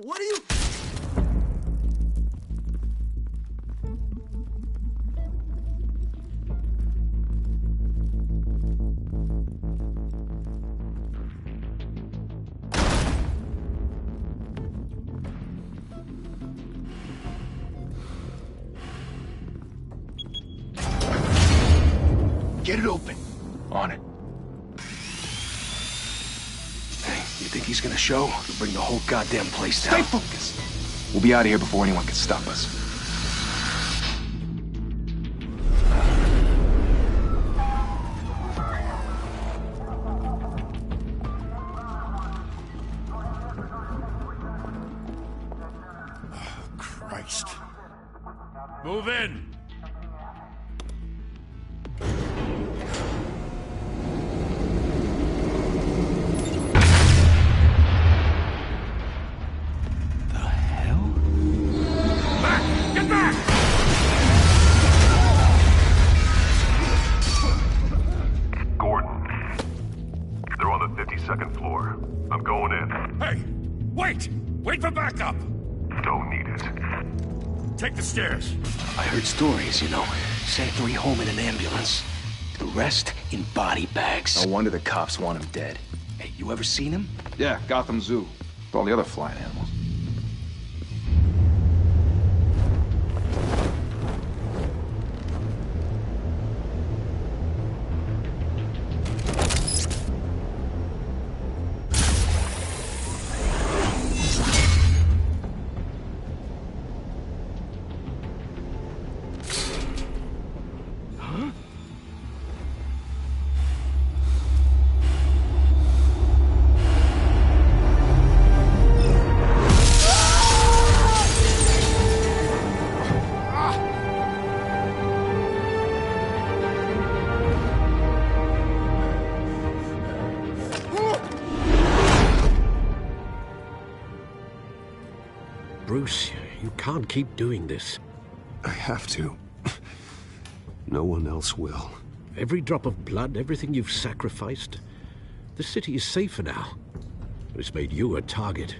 What are you... Get it open. On it. Hey, you think he's gonna show? He'll bring the whole goddamn place down. Stay focused. We'll be out of here before anyone can stop us. Oh, Christ. Move in! Second floor. I'm going in. Hey! Wait! Wait for backup! Don't need it. Take the stairs. I heard stories, you know. Sent 3 home in an ambulance. The rest in body bags. No wonder the cops want him dead. Hey, you ever seen him? Yeah, Gotham Zoo. With all the other flying animals. Bruce, you can't keep doing this. I have to. No one else will. Every drop of blood, everything you've sacrificed. The city is safer now. It's made you a target.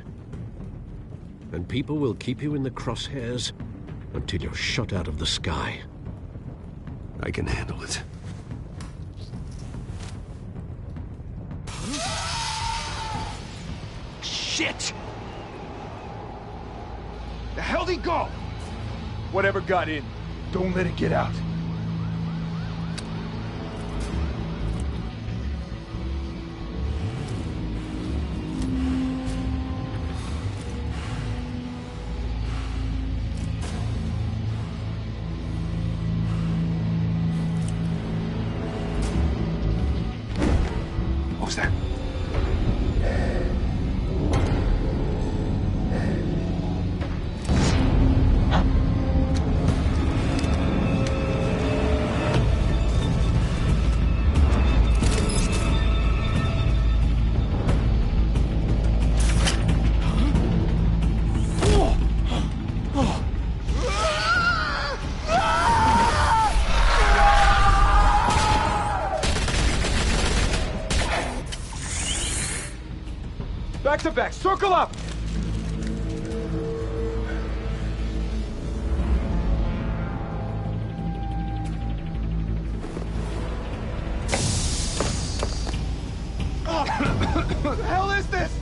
And people will keep you in the crosshairs until you're shot out of the sky. I can handle it. Shit! The hell'd he go? Whatever got in, don't let it get out. What was that? Back to back, circle up! What the hell is this?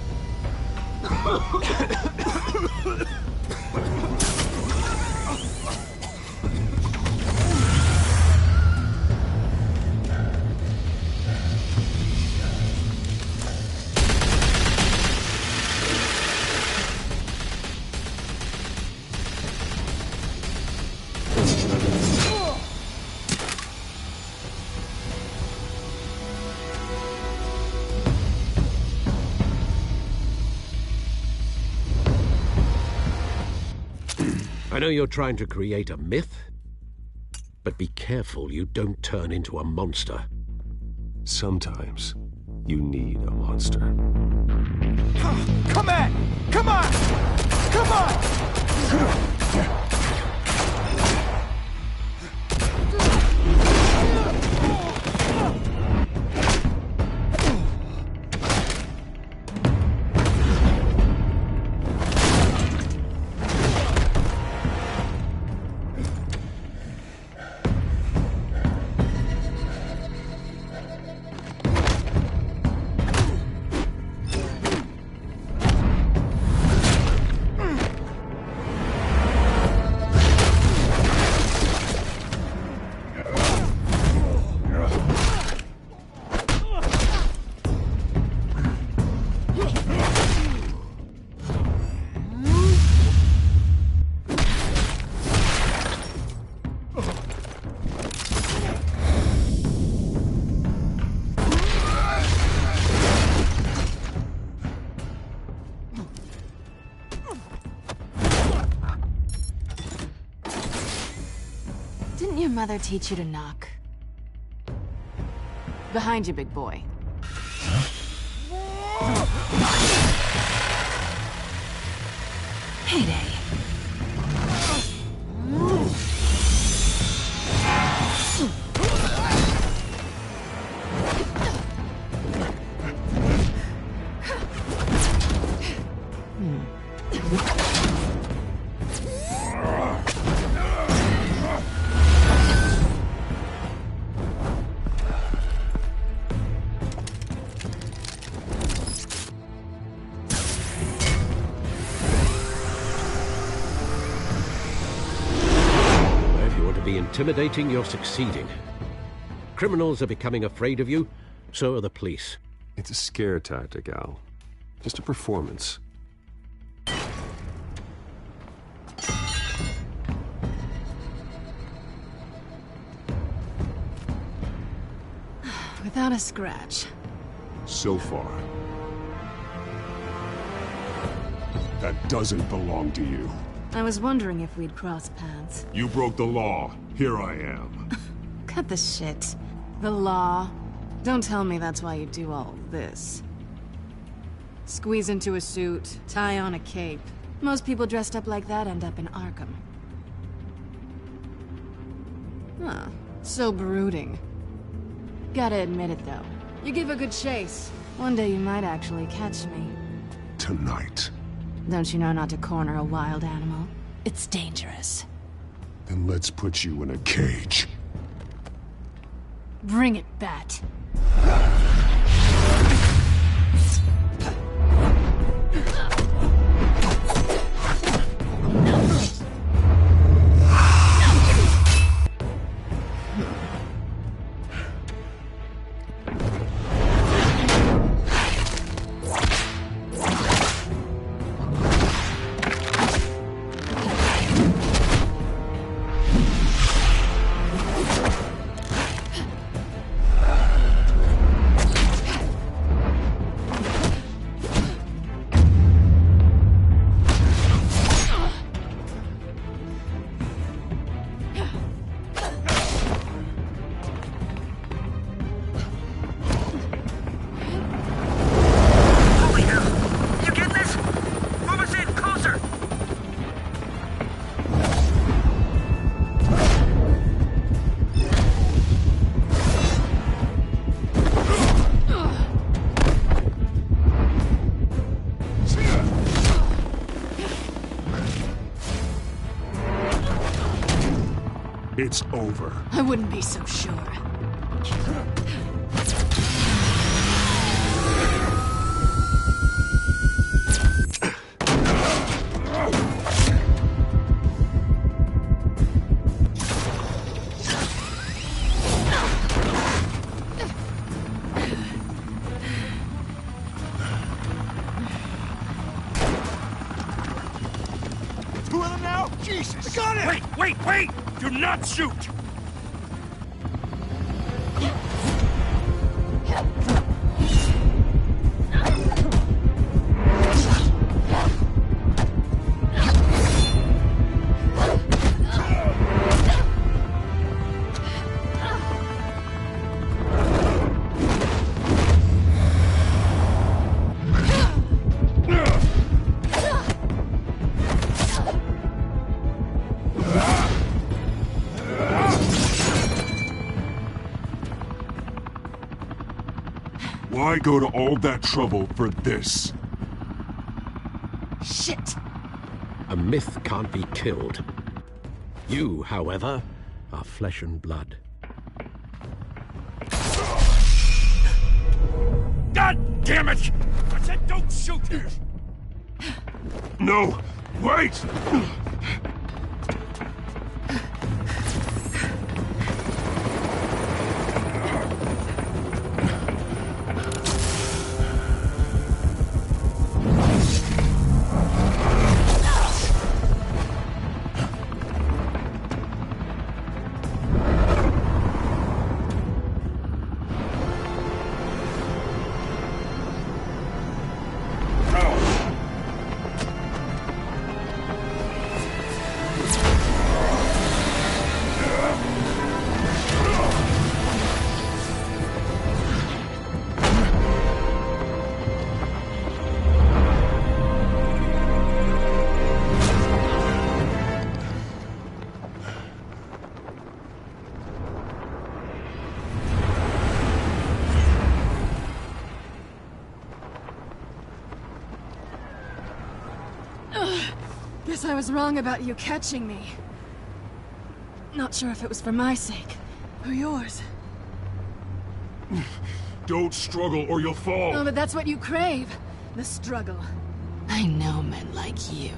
I know you're trying to create a myth, but be careful you don't turn into a monster. Sometimes you need a monster. Come on! Come on! Come on! Didn't your mother teach you to knock? Behind you, big boy. Heyday. Intimidating, you're succeeding. Criminals are becoming afraid of you, so are the police. It's a scare tactic, Al. Just a performance. Without a scratch. So far. That doesn't belong to you. I was wondering if we'd cross paths. You broke the law. Here I am. Cut the shit. The law. Don't tell me that's why you do all this. Squeeze into a suit, tie on a cape. Most people dressed up like that end up in Arkham. Huh. So brooding. Gotta admit it, though. You give a good chase. One day you might actually catch me. Tonight. Don't you know not to corner a wild animal? It's dangerous. Then let's put you in a cage. Bring it, Bat. It's over. I wouldn't be so sure. Two of them now? Jesus! I got it! Wait! Do not shoot! Why go to all that trouble for this? Shit! A myth can't be killed. You, however, are flesh and blood. God damn it! I said don't shoot! No! Wait! guess I was wrong about you catching me. Not sure if it was for my sake, or yours. Don't struggle or you'll fall. Oh, but that's what you crave. The struggle. I know men like you.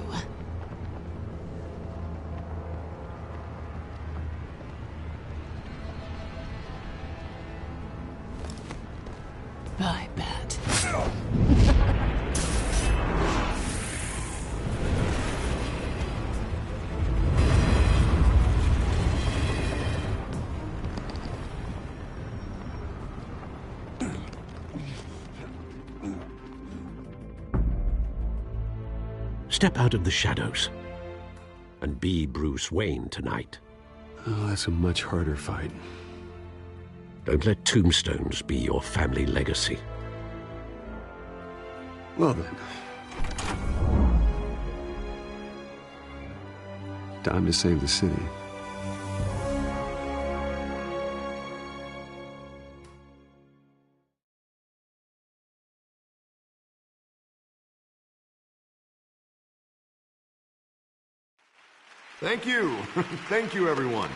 Bye, Bat. Step out of the shadows and be Bruce Wayne tonight. Oh, that's a much harder fight. Don't let tombstones be your family legacy. Well then. Time to save the city. Thank you. Thank you, everyone.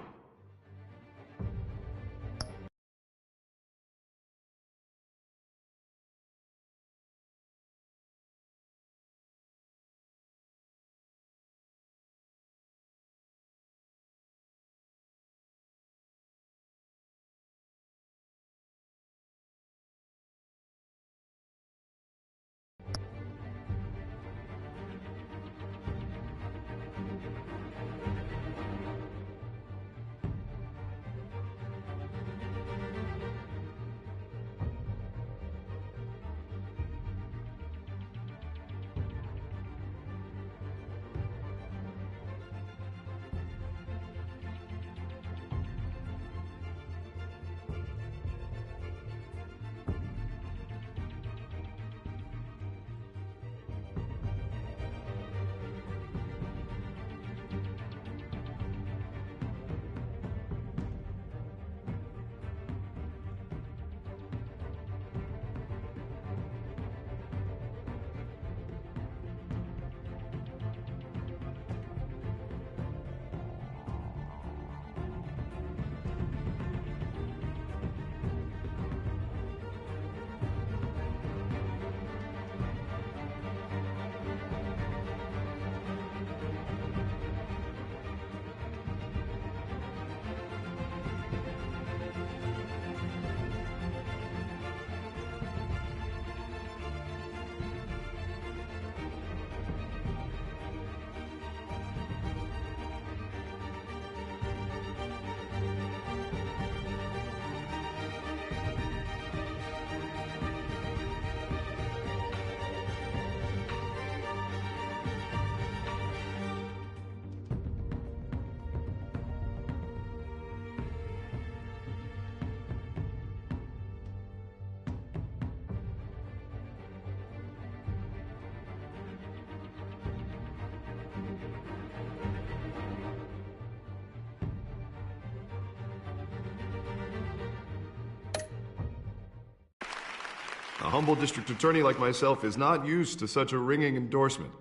A humble district attorney like myself is not used to such a ringing endorsement.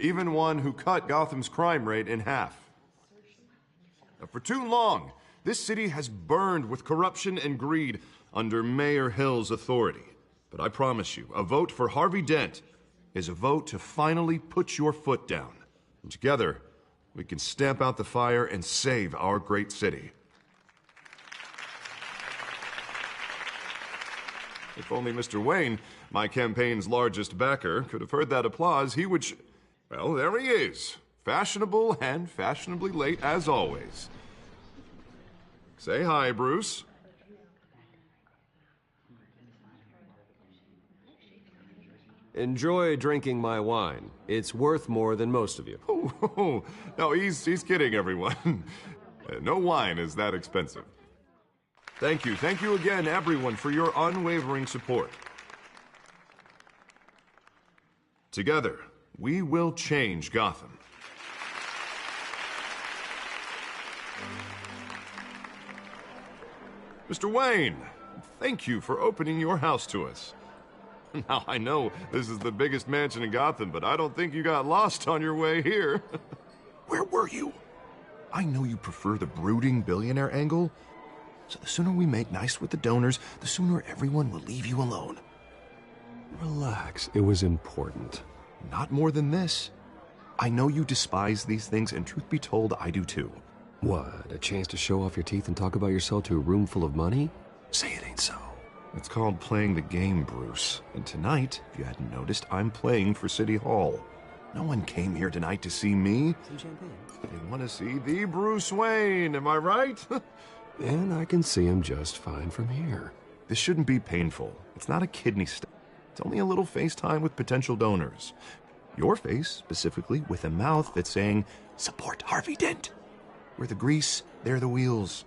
Even one who cut Gotham's crime rate in half. For too long, this city has burned with corruption and greed under Mayor Hill's authority. But I promise you, a vote for Harvey Dent is a vote to finally put your foot down. And together, we can stamp out the fire and save our great city. If only Mr. Wayne, my campaign's largest backer, could have heard that applause, he would well, there he is. Fashionable and fashionably late as always. Say hi, Bruce. Enjoy drinking my wine. It's worth more than most of you. Oh, no, he's kidding, everyone. No wine is that expensive. Thank you again, everyone, for your unwavering support. Together, we will change Gotham. Mr. Wayne, thank you for opening your house to us. Now, I know this is the biggest mansion in Gotham, but I don't think you got lost on your way here. Where were you? I know you prefer the brooding billionaire angle, so the sooner we make nice with the donors, the sooner everyone will leave you alone. Relax, it was important. Not more than this. I know you despise these things, and truth be told, I do too. What, a chance to show off your teeth and talk about yourself to a room full of money? Say it ain't so. It's called playing the game, Bruce. And tonight, if you hadn't noticed, I'm playing for City Hall. No one came here tonight to see me. Some champagne. They want to see the Bruce Wayne, am I right? And I can see him just fine from here. This shouldn't be painful. It's not a kidney stone. It's only a little FaceTime with potential donors. Your face, specifically, with a mouth that's saying, support Harvey Dent. We're the grease, they're the wheels.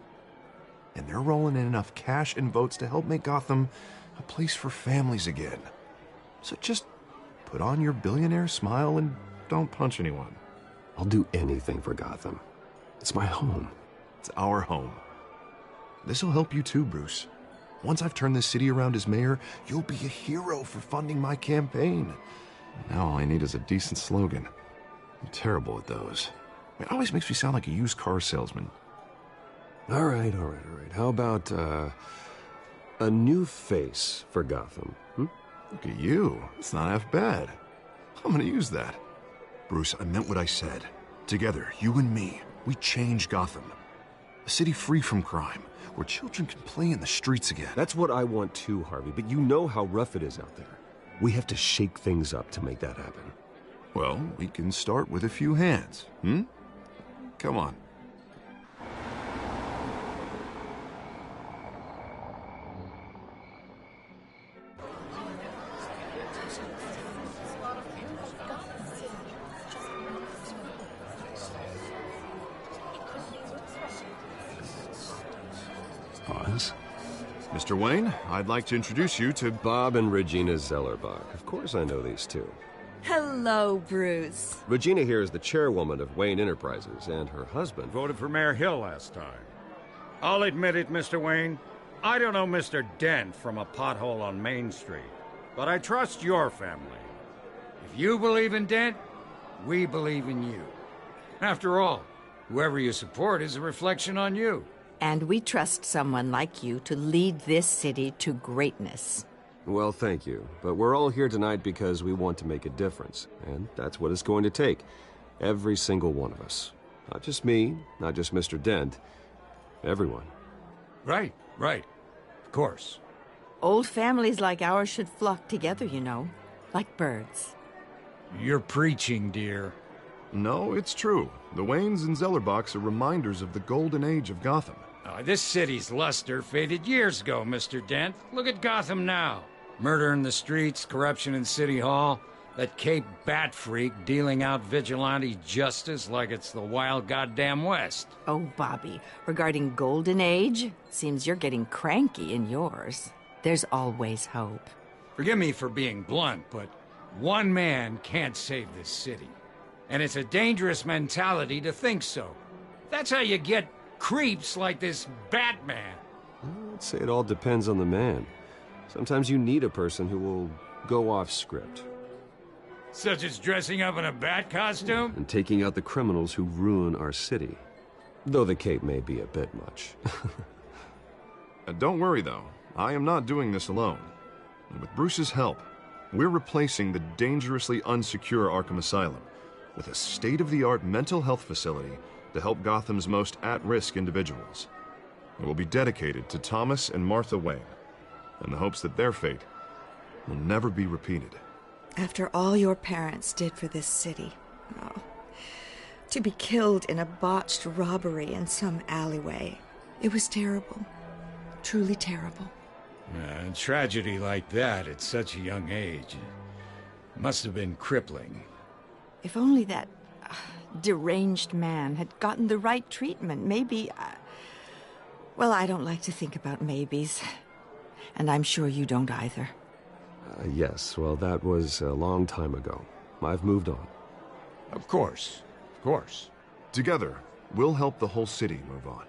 And they're rolling in enough cash and votes to help make Gotham a place for families again. So just put on your billionaire smile and don't punch anyone. I'll do anything for Gotham. It's my home. It's our home. This'll help you too, Bruce. Once I've turned this city around as mayor, you'll be a hero for funding my campaign. Now all I need is a decent slogan. I'm terrible at those. It always makes me sound like a used car salesman. All right. How about, a new face for Gotham, Look at you. It's not half bad. I'm gonna use that. Bruce, I meant what I said. Together, you and me, we change Gotham. A city free from crime, where children can play in the streets again. That's what I want too, Harvey, but you know how rough it is out there. We have to shake things up to make that happen. Well, we can start with a few hands, Come on. Pause. Mr. Wayne, I'd like to introduce you to Bob and Regina Zellerbach. Of course I know these two. Hello, Bruce. Regina here is the chairwoman of Wayne Enterprises, and her husband... Voted for Mayor Hill last time. I'll admit it, Mr. Wayne. I don't know Mr. Dent from a pothole on Main Street, but I trust your family. If you believe in Dent, we believe in you. After all, whoever you support is a reflection on you. And we trust someone like you to lead this city to greatness. Well, thank you. But we're all here tonight because we want to make a difference. And that's what it's going to take. Every single one of us. Not just me, not just Mr. Dent. Everyone. Right. Of course. Old families like ours should flock together, you know. Like birds. You're preaching, dear. No, it's true. The Waynes and Zellerbachs are reminders of the golden age of Gotham. This city's luster faded years ago, Mr. Dent. Look at Gotham now. Murder in the streets, corruption in City Hall, that Cape Bat freak dealing out vigilante justice like it's the wild goddamn West. Oh, Bobby, regarding Golden Age, seems you're getting cranky in yours. There's always hope. Forgive me for being blunt, but one man can't save this city. And it's a dangerous mentality to think so. That's how you get creeps like this Batman. I'd say it all depends on the man. Sometimes you need a person who will go off script. Such as dressing up in a bat costume? And taking out the criminals who ruin our city. Though the cape may be a bit much. Don't worry, though. I am not doing this alone. And with Bruce's help, we're replacing the dangerously unsecure Arkham Asylum with a state-of-the-art mental health facility to help Gotham's most at-risk individuals. It will be dedicated to Thomas and Martha Wayne, in the hopes that their fate will never be repeated. After all your parents did for this city, to be killed in a botched robbery in some alleyway, it was terrible. Truly terrible. A tragedy like that at such a young age must have been crippling. If only that deranged man had gotten the right treatment, maybe... Well, I don't like to think about maybes. And I'm sure you don't either. Yes, well, that was a long time ago. I've moved on. Of course. Together, we'll help the whole city move on.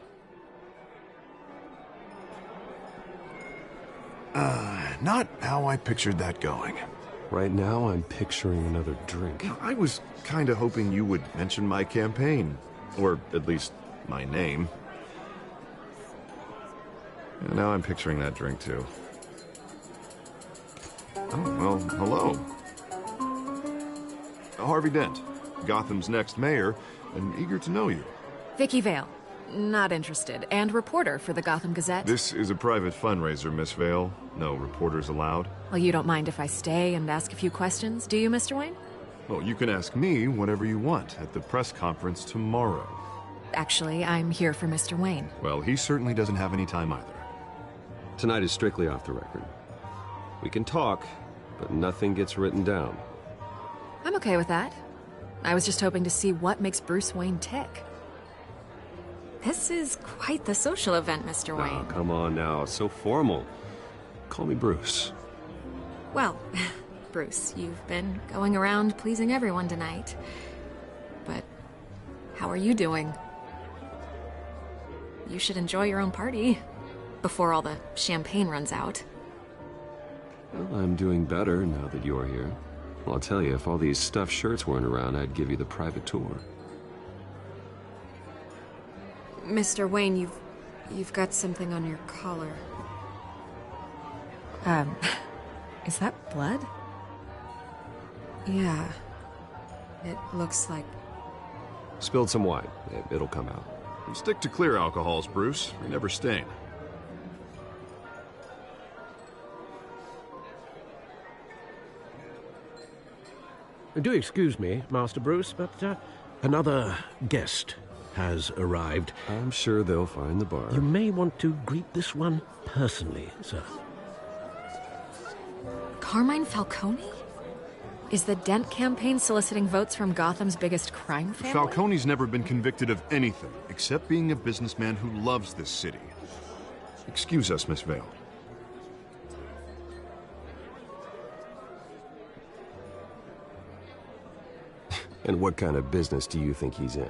Not how I pictured that going. Right now, I'm picturing another drink. I was kind of hoping you would mention my campaign. Or at least my name. And now I'm picturing that drink, too. Oh, well, hello. Harvey Dent, Gotham's next mayor, and eager to know you. Vicky Vale. Not interested. And reporter for the Gotham Gazette. This is a private fundraiser, Miss Vale. No reporters allowed. Well, you don't mind if I stay and ask a few questions, do you, Mr. Wayne? Well, you can ask me whatever you want at the press conference tomorrow. Actually, I'm here for Mr. Wayne. Well, he certainly doesn't have any time either. Tonight is strictly off the record. We can talk, but nothing gets written down. I'm okay with that. I was just hoping to see what makes Bruce Wayne tick. This is quite the social event, Mr. Wayne. Oh, come on now. So formal. Call me Bruce. Well, Bruce, you've been going around pleasing everyone tonight. But how are you doing? You should enjoy your own party before all the champagne runs out. Well, I'm doing better now that you're here. Well, I'll tell you, if all these stuffed shirts weren't around, I'd give you the private tour. Mr. Wayne, you've got something on your collar. Is that blood? Yeah. It looks like... Spilled some wine. It'll come out. Stick to clear alcohols, Bruce. They never stain. Do excuse me, Master Bruce, but another guest has arrived. I'm sure they'll find the bar. You may want to greet this one personally, sir. Carmine Falcone? Is the Dent campaign soliciting votes from Gotham's biggest crime family? Falcone's never been convicted of anything, except being a businessman who loves this city. Excuse us, Miss Vale. And what kind of business do you think he's in?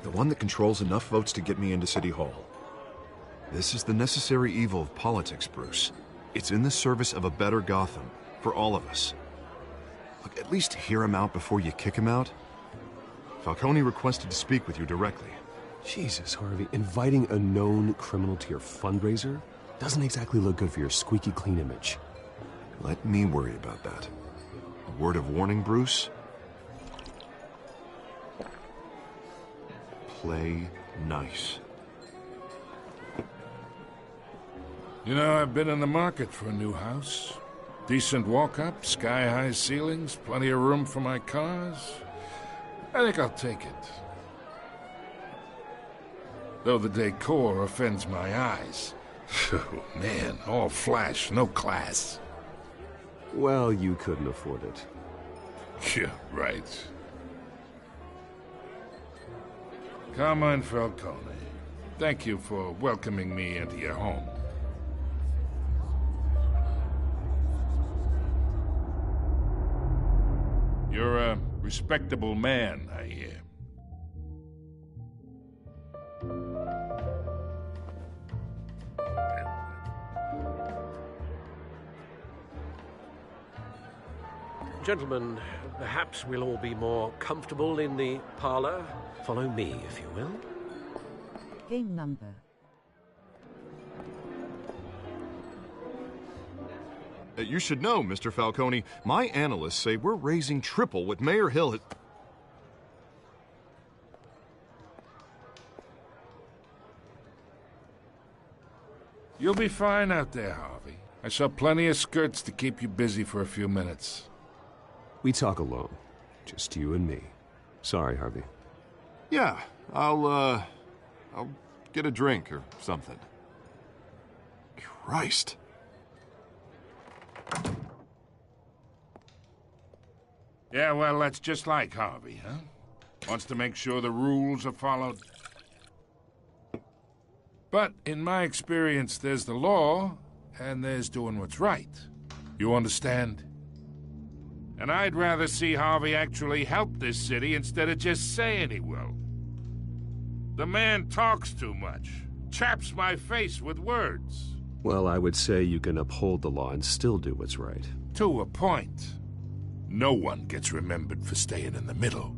The one that controls enough votes to get me into City Hall. This is the necessary evil of politics, Bruce. It's in the service of a better Gotham, for all of us. Look, at least hear him out before you kick him out. Falcone requested to speak with you directly. Jesus, Harvey, inviting a known criminal to your fundraiser doesn't exactly look good for your squeaky clean image. Let me worry about that. A word of warning, Bruce? Play nice. You know, I've been in the market for a new house. Decent walk-up, sky-high ceilings, plenty of room for my cars. I think I'll take it. Though the decor offends my eyes. Oh, man, all flash, no class. Well, you couldn't afford it. Yeah, right. Carmine Falcone, thank you for welcoming me into your home. You're a respectable man, I hear. Gentlemen, perhaps we'll all be more comfortable in the parlor. Follow me, if you will. Game number. You should know, Mr. Falcone, my analysts say we're raising triple what Mayor Hill has... You'll be fine out there, Harvey. I saw plenty of skirts to keep you busy for a few minutes. We talk alone. Just you and me. Sorry, Harvey. Yeah, I'll get a drink or something. Christ. Yeah, well, that's just like Harvey, huh? Wants to make sure the rules are followed. But in my experience, there's the law, and there's doing what's right. You understand? And I'd rather see Harvey actually help this city instead of just saying he will. The man talks too much. Chaps my face with words. Well, I would say you can uphold the law and still do what's right. To a point. No one gets remembered for staying in the middle.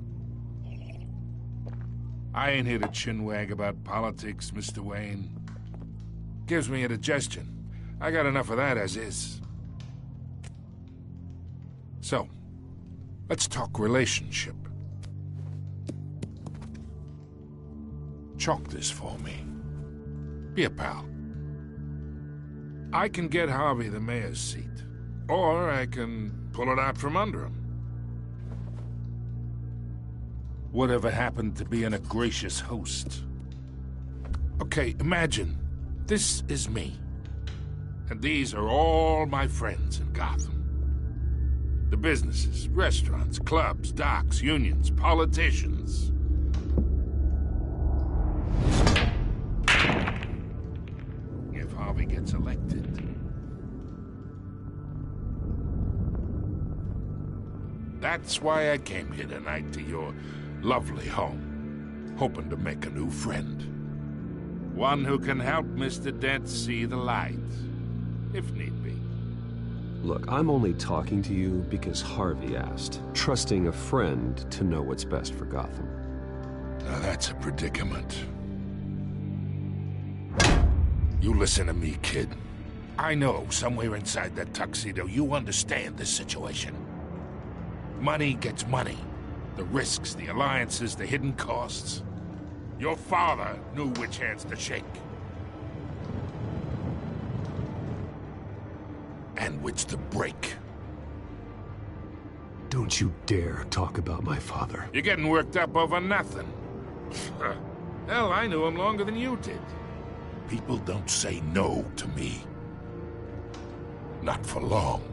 I ain't here to chinwag about politics, Mr. Wayne. Gives me indigestion. I got enough of that as is. So, let's talk relationship. Chalk this for me. Be a pal. I can get Harvey the mayor's seat, or I can pull it out from under him. Whatever happened to being a gracious host? Okay, imagine this is me, and these are all my friends in Gotham. The businesses, restaurants, clubs, docks, unions, politicians. If Harvey gets elected, that's why I came here tonight to your lovely home, hoping to make a new friend. One who can help Mr. Dent see the light, if need be. Look, I'm only talking to you because Harvey asked, trusting a friend to know what's best for Gotham. Now that's a predicament. You listen to me, kid. I know somewhere inside that tuxedo you understand this situation. Money gets money. The risks, the alliances, the hidden costs. Your father knew which hands to shake. And which to break. Don't you dare talk about my father. You're getting worked up over nothing. Hell, I knew him longer than you did. People don't say no to me. Not for long.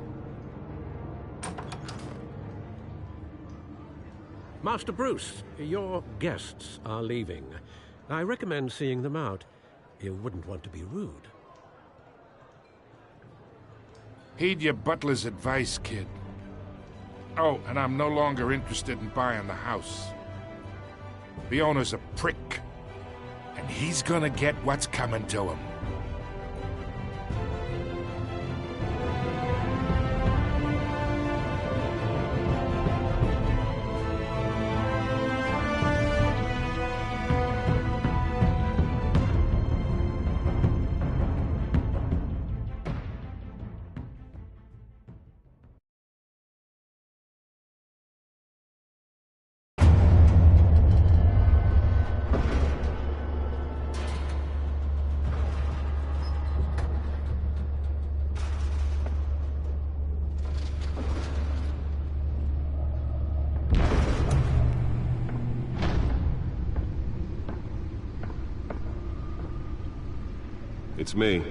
Master Bruce, your guests are leaving. I recommend seeing them out. You wouldn't want to be rude. Heed your butler's advice, kid. Oh, and I'm no longer interested in buying the house. The owner's a prick, and he's gonna get what's coming to him. It's me.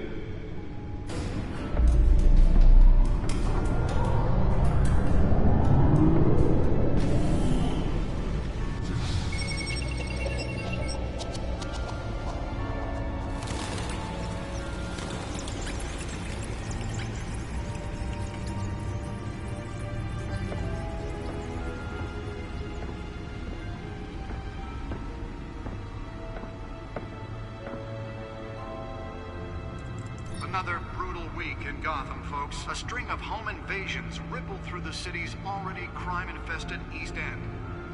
Another brutal week in Gotham, folks. A string of home invasions rippled through the city's already crime-infested East End.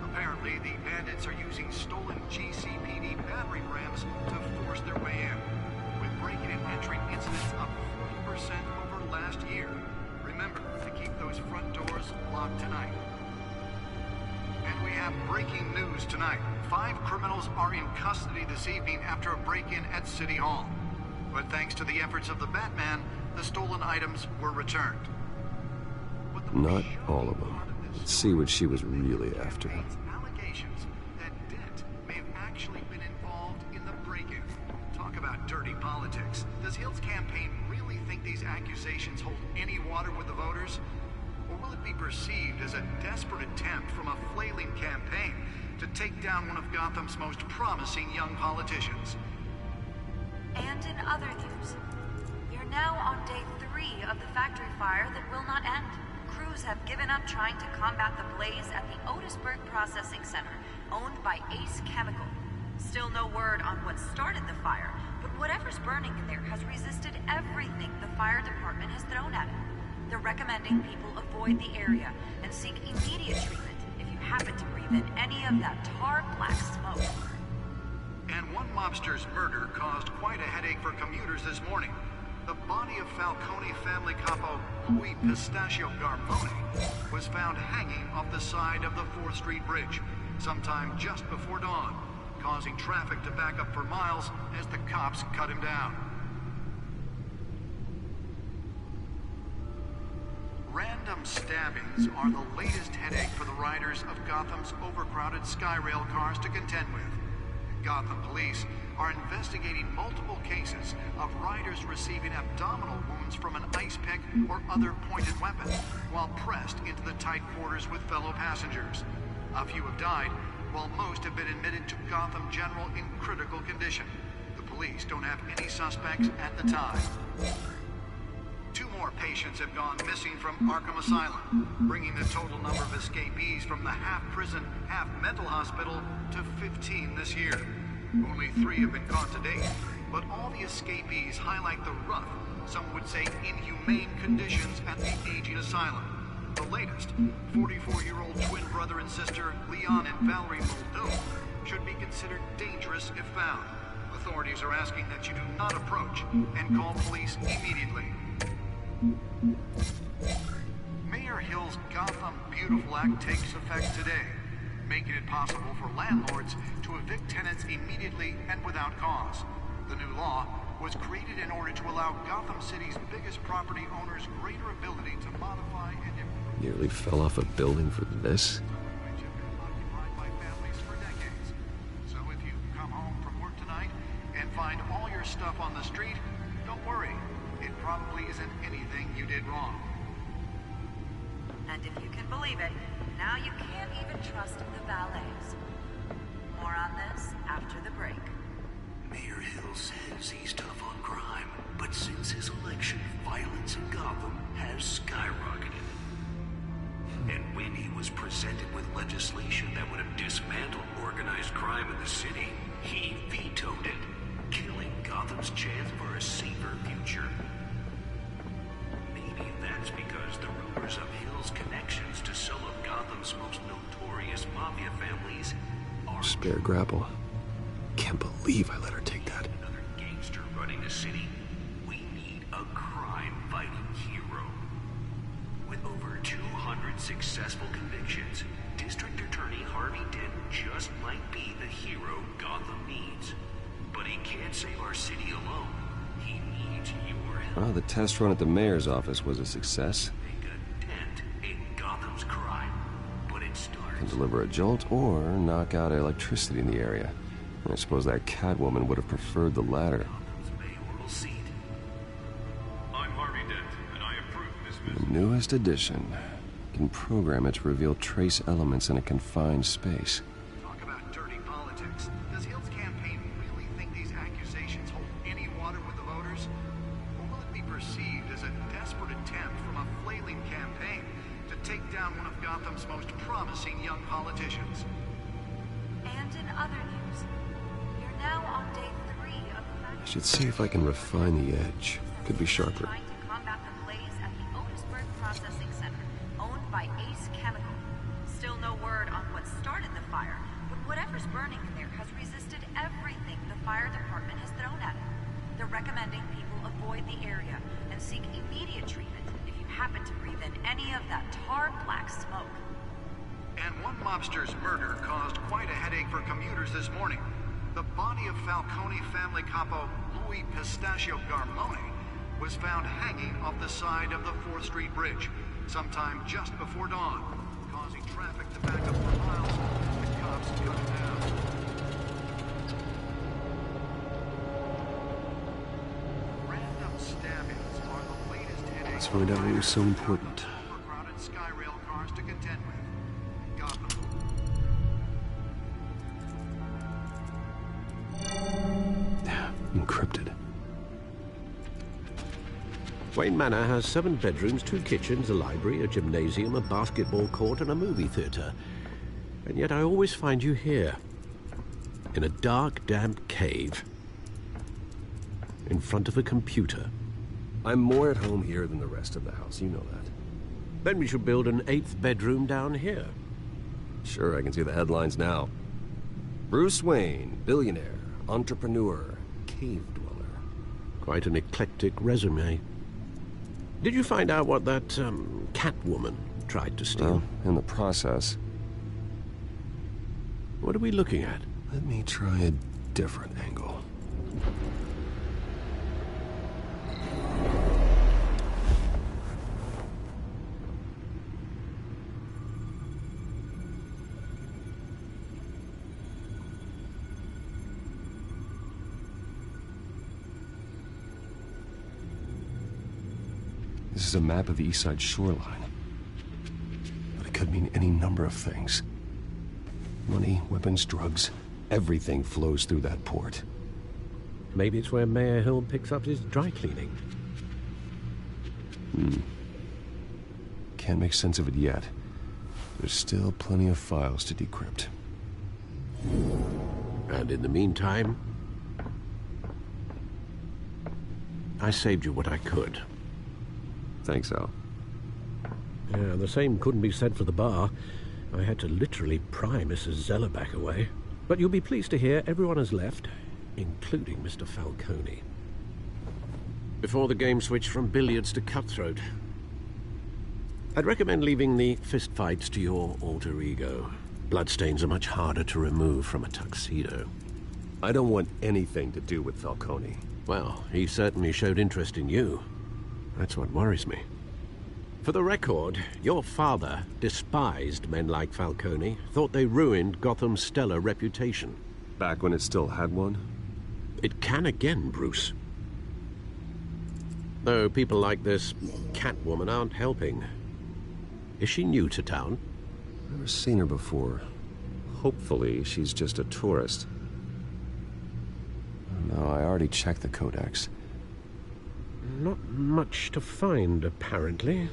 Apparently, the bandits are using stolen GCPD battering rams to force their way in, with breaking and entering incidents up 40% over last year. Remember to keep those front doors locked tonight. And we have breaking news tonight. 5 criminals are in custody this evening after a break-in at City Hall. But thanks to the efforts of the Batman, the stolen items were returned. Not all of them. Let's see what she was really after. Allegations that Dent may have actually been involved in the break-in. Talk about dirty politics. Does Hill's campaign really think these accusations hold any water with the voters? Or will it be perceived as a desperate attempt from a flailing campaign to take down one of Gotham's most promising young politicians? And in other news, we are now on day 3 of the factory fire that will not end. Crews have given up trying to combat the blaze at the Otisburg Processing Center, owned by Ace Chemical. Still no word on what started the fire, but whatever's burning in there has resisted everything the fire department has thrown at it. They're recommending people avoid the area and seek immediate treatment if you happen to breathe in any of that tar black smoke. And one mobster's murder caused quite a headache for commuters this morning. The body of Falcone family capo Louis Pistachio Garmone was found hanging off the side of the 4th Street Bridge sometime just before dawn, causing traffic to back up for miles as the cops cut him down. Random stabbings are the latest headache for the riders of Gotham's overcrowded Skyrail cars to contend with. Gotham police are investigating multiple cases of riders receiving abdominal wounds from an ice pick or other pointed weapon while pressed into the tight quarters with fellow passengers. A few have died, while most have been admitted to Gotham General in critical condition. The police don't have any suspects at the time. 2 more patients have gone missing from Arkham Asylum, bringing the total number of escapees from the half-prison, half-mental hospital to 15 this year. Only 3 have been caught to date, but all the escapees highlight the rough, some would say inhumane conditions at the aging asylum. The latest, 44-year-old twin brother and sister Leon and Valerie Muldoon, should be considered dangerous if found. Authorities are asking that you do not approach and call police immediately. Mayor Hill's Gotham Beautiful Act takes effect today, making it possible for landlords to evict tenants immediately and without cause. The new law was created in order to allow Gotham City's biggest property owners greater ability to modify and improve. Nearly fell off a building for this? Which have been occupied by families for decades. So if you come home from work tonight and find all your stuff on the street, don't worry. It probably isn't anything you did wrong. And if you can believe it, now you can't even trust the valets. More on this after the break. Mayor Hill says he's tough on crime, but since his election, violence in Gotham has skyrocketed. And when he was presented with legislation that would have dismantled organized crime in the city, he vetoed it, killing Gotham's chance for a safer future. Maybe that's because the rumors of Hill's connections to some of Gotham's most notorious mafia families are... Spare grapple. Can't believe I let her take that. Another gangster running the city. We need a crime-fighting hero. With over 200 successful convictions, District Attorney Harvey Dent just might be the hero Gotham needs. But he can't save our city alone. He needs your help. Well, the test run at the mayor's office was a success. Make a dent in Gotham's crime. But it starts... Can deliver a jolt or knock out electricity in the area. I suppose that Catwoman would have preferred the latter. Gotham's mayoral seat. I'm Harvey Dent, and I approve this The message. newest edition. Can program it to reveal trace elements in a confined space. Talk about dirty politics. Does Hill's campaign really think these accusations hold any water with the voters? Or will it be perceived as a desperate attempt from a flailing campaign to take down one of Gotham's most promising young politicians? And in other news, you're now on day 3 of the I factory. should see if I can refine the edge. Could be sharper. Trying to combat the blaze at the Otisburg Processing Center, owned by Ace Chemical. Still no word on what started the fire, but whatever's burning in there has resisted everything the fire department has thrown at it. They're recommending people avoid the area and seek immediate treatment if you happen to breathe in any of that tar black smoke. And one mobster's murder caused quite a headache for commuters this morning. The body of Falcone family capo Louis Pistachio Garmone was found hanging off the side of the 4th Street Bridge sometime just before dawn, causing traffic to back up for miles as the cops cut him down. Random stabbings are the latest headache. Let's find out what was so important. Overcrowded Skyrail cars to contend with. Gotham. Encrypted. Wayne Manor has 7 bedrooms, 2 kitchens, a library, a gymnasium, a basketball court, and a movie theater. And yet I always find you here, in a dark, damp cave. in front of a computer. I'm more at home here than the rest of the house, you know that. Then we should build an 8th bedroom down here. Sure, I can see the headlines now. Bruce Wayne, billionaire, entrepreneur, cave dweller. Quite an eclectic resume. Did you find out what that, Catwoman tried to steal? Well, in the process. What are we looking at? Let me try a different angle. This is a map of the East Side shoreline. But it could mean any number of things. Money, weapons, drugs, everything flows through that port. Maybe it's where Mayor Hill picks up his dry cleaning. Can't make sense of it yet. There's still plenty of files to decrypt. And in the meantime, I saved you what I could. Thanks, Al. Yeah, the same couldn't be said for the bar. I had to literally pry Mrs. Zellerback away. But you'll be pleased to hear everyone has left, including Mr. Falcone. Before the game switched from billiards to cutthroat. I'd recommend leaving the fistfights to your alter ego. Bloodstains are much harder to remove from a tuxedo. I don't want anything to do with Falcone. Well, he certainly showed interest in you. That's what worries me. For the record, your father despised men like Falcone, thought they ruined Gotham's stellar reputation. Back when it still had one? It can again, Bruce. Though people like this Catwoman aren't helping. Is she new to town? Never seen her before. Hopefully, she's just a tourist. No, I already checked the codex. Not much to find, apparently.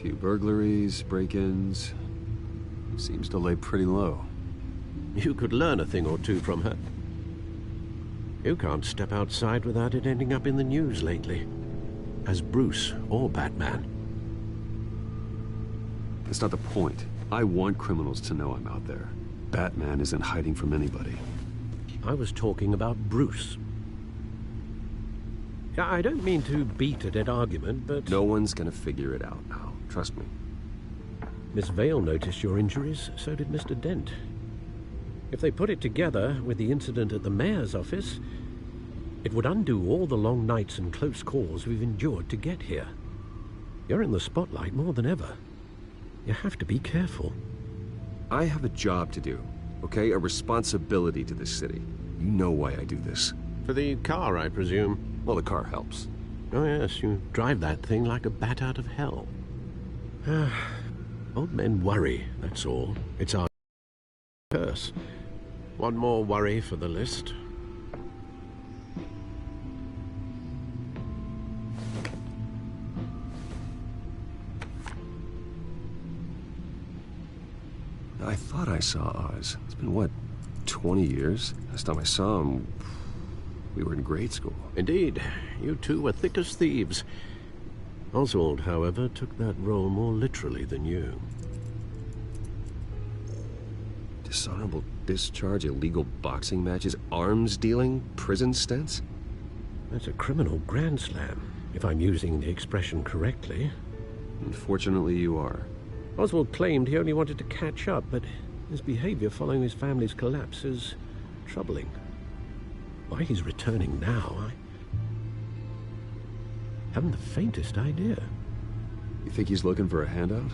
Few burglaries, break-ins. Seems to lay pretty low. You could learn a thing or two from her. You can't step outside without it ending up in the news lately. As Bruce or Batman. That's not the point. I want criminals to know I'm out there. Batman isn't hiding from anybody. I was talking about Bruce. I don't mean to beat a dead argument, but... No one's gonna figure it out now. Trust me. Miss Vale noticed your injuries, so did Mr. Dent. If they put it together with the incident at the mayor's office, it would undo all the long nights and close calls we've endured to get here. You're in the spotlight more than ever. You have to be careful. I have a job to do, okay? A responsibility to this city. You know why I do this. For the car, I presume. Well, the car helps. Oh, yes, you drive that thing like a bat out of hell. Old men worry, that's all. It's our curse. One more worry for the list. I thought I saw Oz. It's been, what, 20 years? Last time I saw him, we were in grade school. Indeed. You two were thick as thieves. Oswald, however, took that role more literally than you. Dishonorable discharge, illegal boxing matches, arms dealing, prison stints? That's a criminal grand slam, if I'm using the expression correctly. Unfortunately, you are. Oswald claimed he only wanted to catch up, but his behavior following his family's collapse is troubling. Why he's returning now, I haven't the faintest idea. You think he's looking for a handout?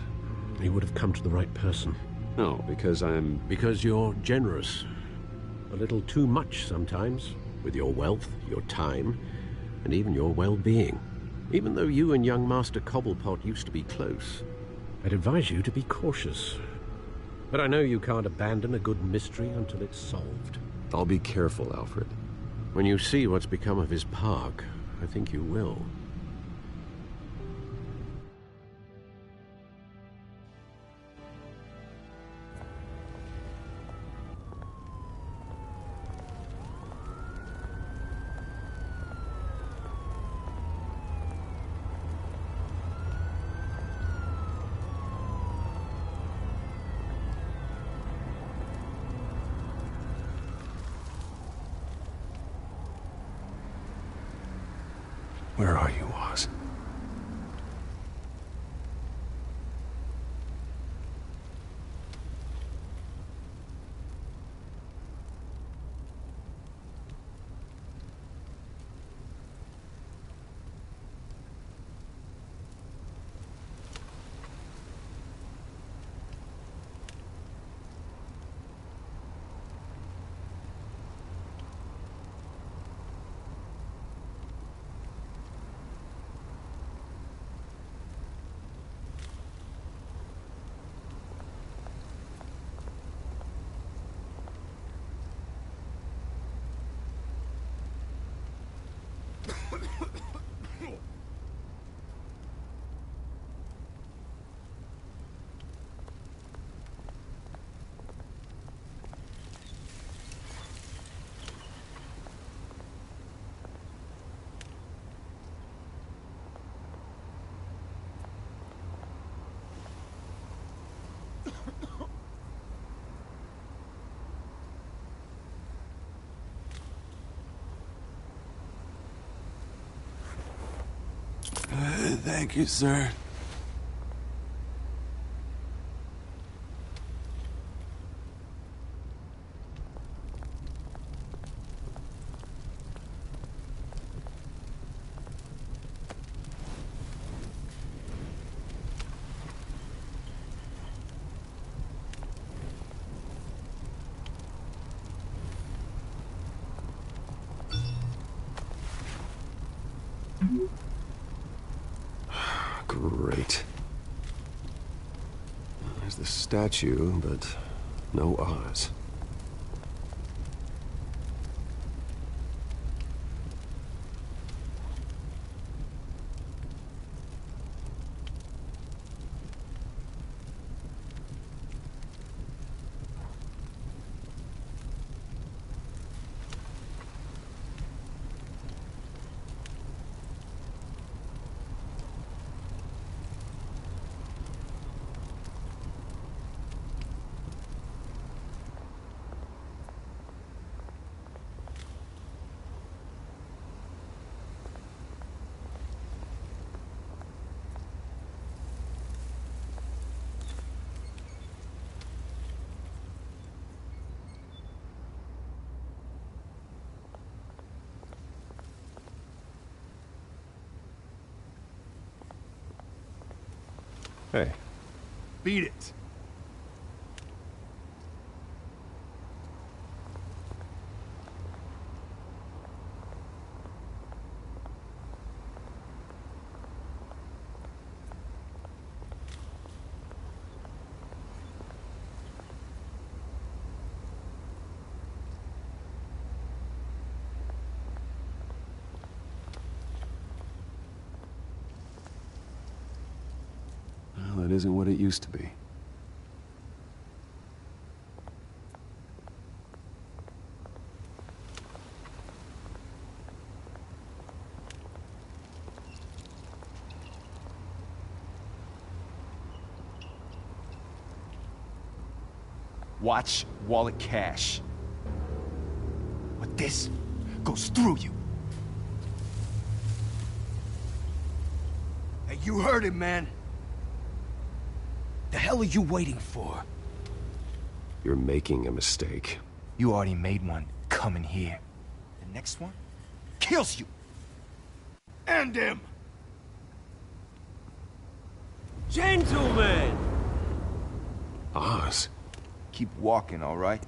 He would have come to the right person. No, because I'm... Because you're generous. A little too much sometimes, with your wealth, your time, and even your well-being. Even though you and young Master Cobblepot used to be close, I'd advise you to be cautious. But I know you can't abandon a good mystery until it's solved. I'll be careful, Alfred. When you see what's become of his park, I think you will. Where are you, Oz? Thank you, sir. Great. There's the statue, but no Oz. Hey. Beat it. Well, it isn't what it used to be. Watch wallet cash. But this goes through you. Hey, you heard him, man. The hell are you waiting for? You're making a mistake. You already made one coming here. The next one kills you. And him. Gentlemen! Oz. Keep walking, all right?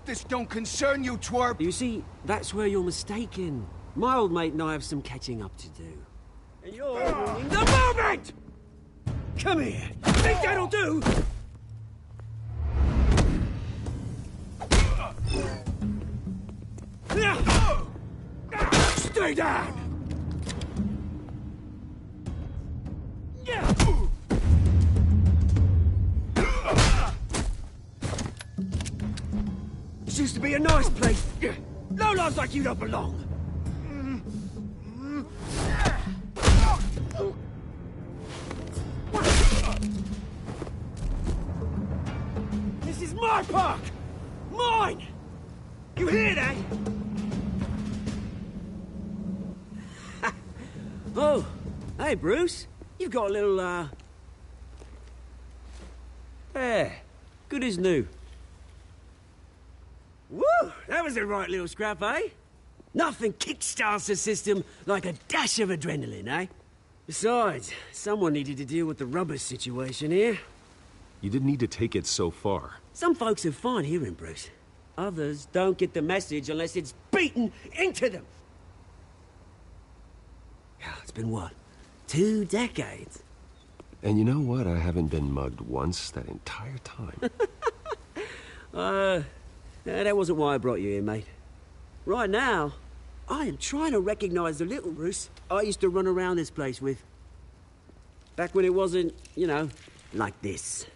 This don't concern you, twerp! You see, that's where you're mistaken. My old mate and I have some catching up to do. And you're ruining the moment! Come here! Think that'll do? Stay down! This used to be a nice place. No lives like you don't belong. This is my park! Mine! You hear that? Oh, hey, Bruce. You've got a little, There. Good as new. Woo! That was a right little scrap, eh? Nothing kickstarts the system like a dash of adrenaline, eh? Besides, someone needed to deal with the rubber situation here. You didn't need to take it so far. Some folks have fine hearing, Bruce. Others don't get the message unless it's beaten into them. It's been, what, 2 decades? And you know what? I haven't been mugged once that entire time. That wasn't why I brought you here, mate. Right now, I am trying to recognize the little Bruce I used to run around this place with. Back when it wasn't, you know, like this.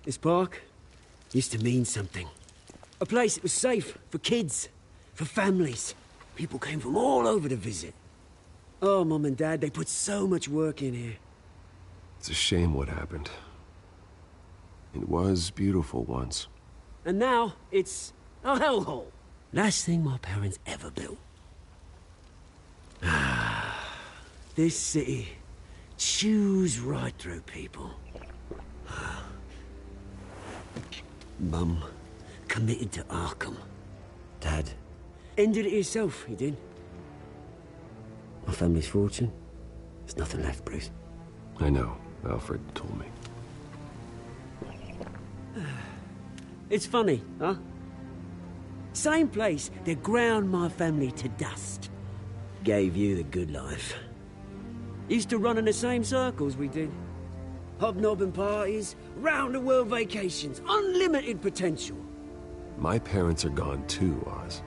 This park used to mean something. A place that was safe for kids, for families. People came from all over to visit. Oh, Mum and Dad, they put so much work in here. It's a shame what happened. It was beautiful once. And now, it's a hellhole. Last thing my parents ever built. This city chews right through people. Mum committed to Arkham. Dad ended it himself, he did. My family's fortune, there's nothing left, Bruce. I know. Alfred told me. It's funny, huh? Same place that ground my family to dust. Gave you the good life. Used to run in the same circles we did. Hobnobbing parties, round-the-world vacations, unlimited potential. My parents are gone too, Oz.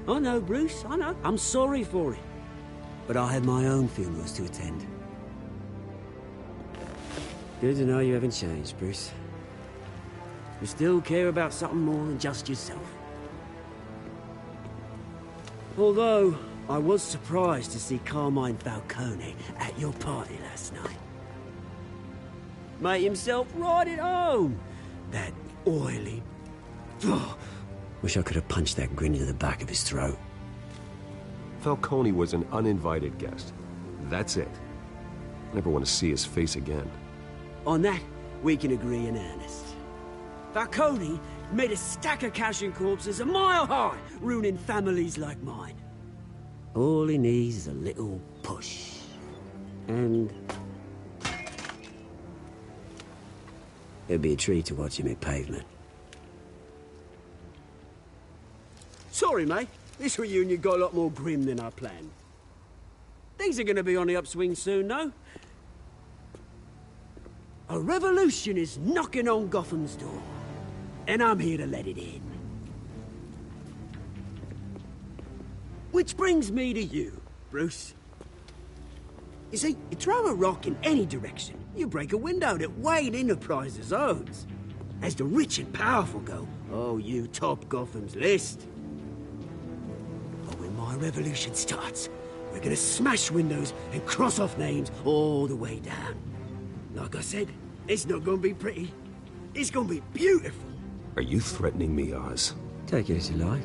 I know, Bruce, I know. I'm sorry for it. But I had my own funerals to attend. Good to know you haven't changed, Bruce. You still care about something more than just yourself. Although, I was surprised to see Carmine Falcone at your party last night. Made himself right at home. That oily... Oh, wish I could have punched that grin into the back of his throat. Falcone was an uninvited guest. That's it. Never want to see his face again. On that, we can agree in earnest. Falcone made a stack of cash and corpses a mile high, ruining families like mine. All he needs is a little push. And... it'd be a treat to watch him hit pavement. Sorry, mate. This reunion got a lot more grim than I planned. Things are gonna be on the upswing soon, though. A revolution is knocking on Gotham's door. And I'm here to let it in. Which brings me to you, Bruce. You see, you throw a rock in any direction, you break a window that Wayne Enterprises owns. As the rich and powerful go, oh, you top Gotham's list. But when my revolution starts, we're gonna smash windows and cross off names all the way down. Like I said, it's not gonna be pretty. It's gonna be beautiful. Are you threatening me, Oz? Take it as you like.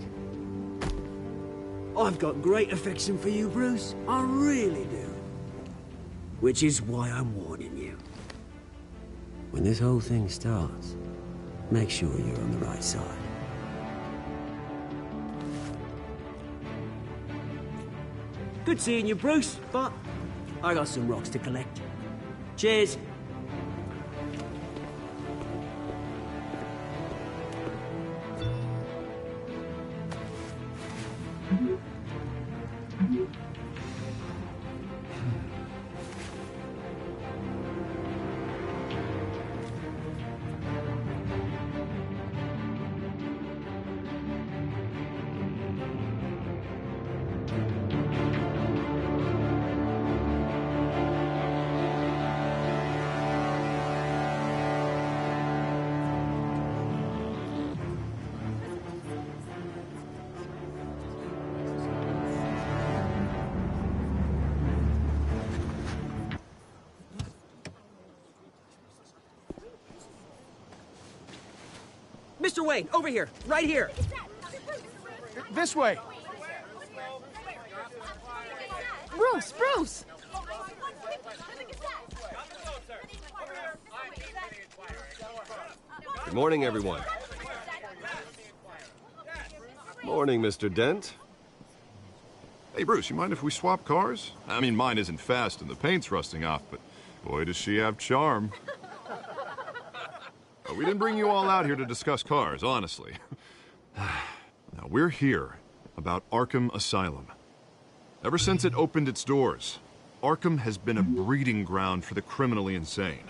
I've got great affection for you, Bruce. I really do. Which is why I'm warning you. When this whole thing starts, make sure you're on the right side. Good seeing you, Bruce, but I got some rocks to collect. Cheers. Mr. Wayne, over here, right here. This way. Bruce! Good morning, everyone. Morning, Mr. Dent. Hey, Bruce, you mind if we swap cars? I mean, mine isn't fast and the paint's rusting off, but boy, does she have charm. We didn't bring you all out here to discuss cars, honestly. Now, we're here about Arkham Asylum. Ever since it opened its doors, Arkham has been a breeding ground for the criminally insane.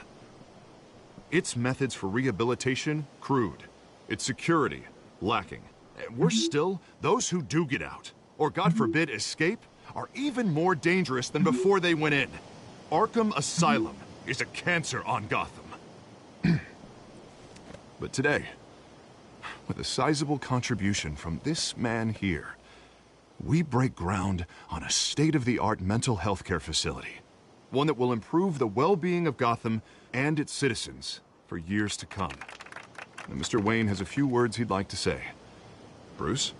Its methods for rehabilitation, crude. Its security, lacking. And worse still, those who do get out, or God forbid escape, are even more dangerous than before they went in. Arkham Asylum is a cancer on Gotham. But today, with a sizable contribution from this man here, we break ground on a state-of-the-art mental health care facility. One that will improve the well-being of Gotham and its citizens for years to come. And Mr. Wayne has a few words he'd like to say. Bruce?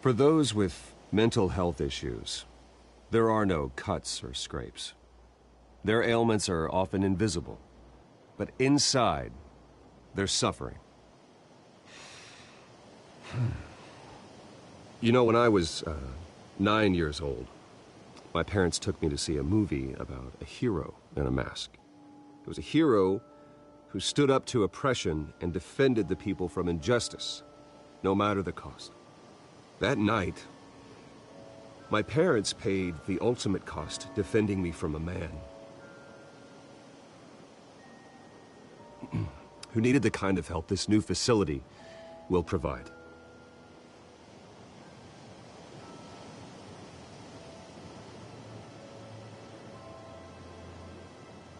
For those with mental health issues, there are no cuts or scrapes. Their ailments are often invisible, but inside, they're suffering. You know, when I was 9 years old, my parents took me to see a movie about a hero in a mask. It was a hero who stood up to oppression and defended the people from injustice, no matter the cost. That night, my parents paid the ultimate cost defending me from a man who needed the kind of help this new facility will provide.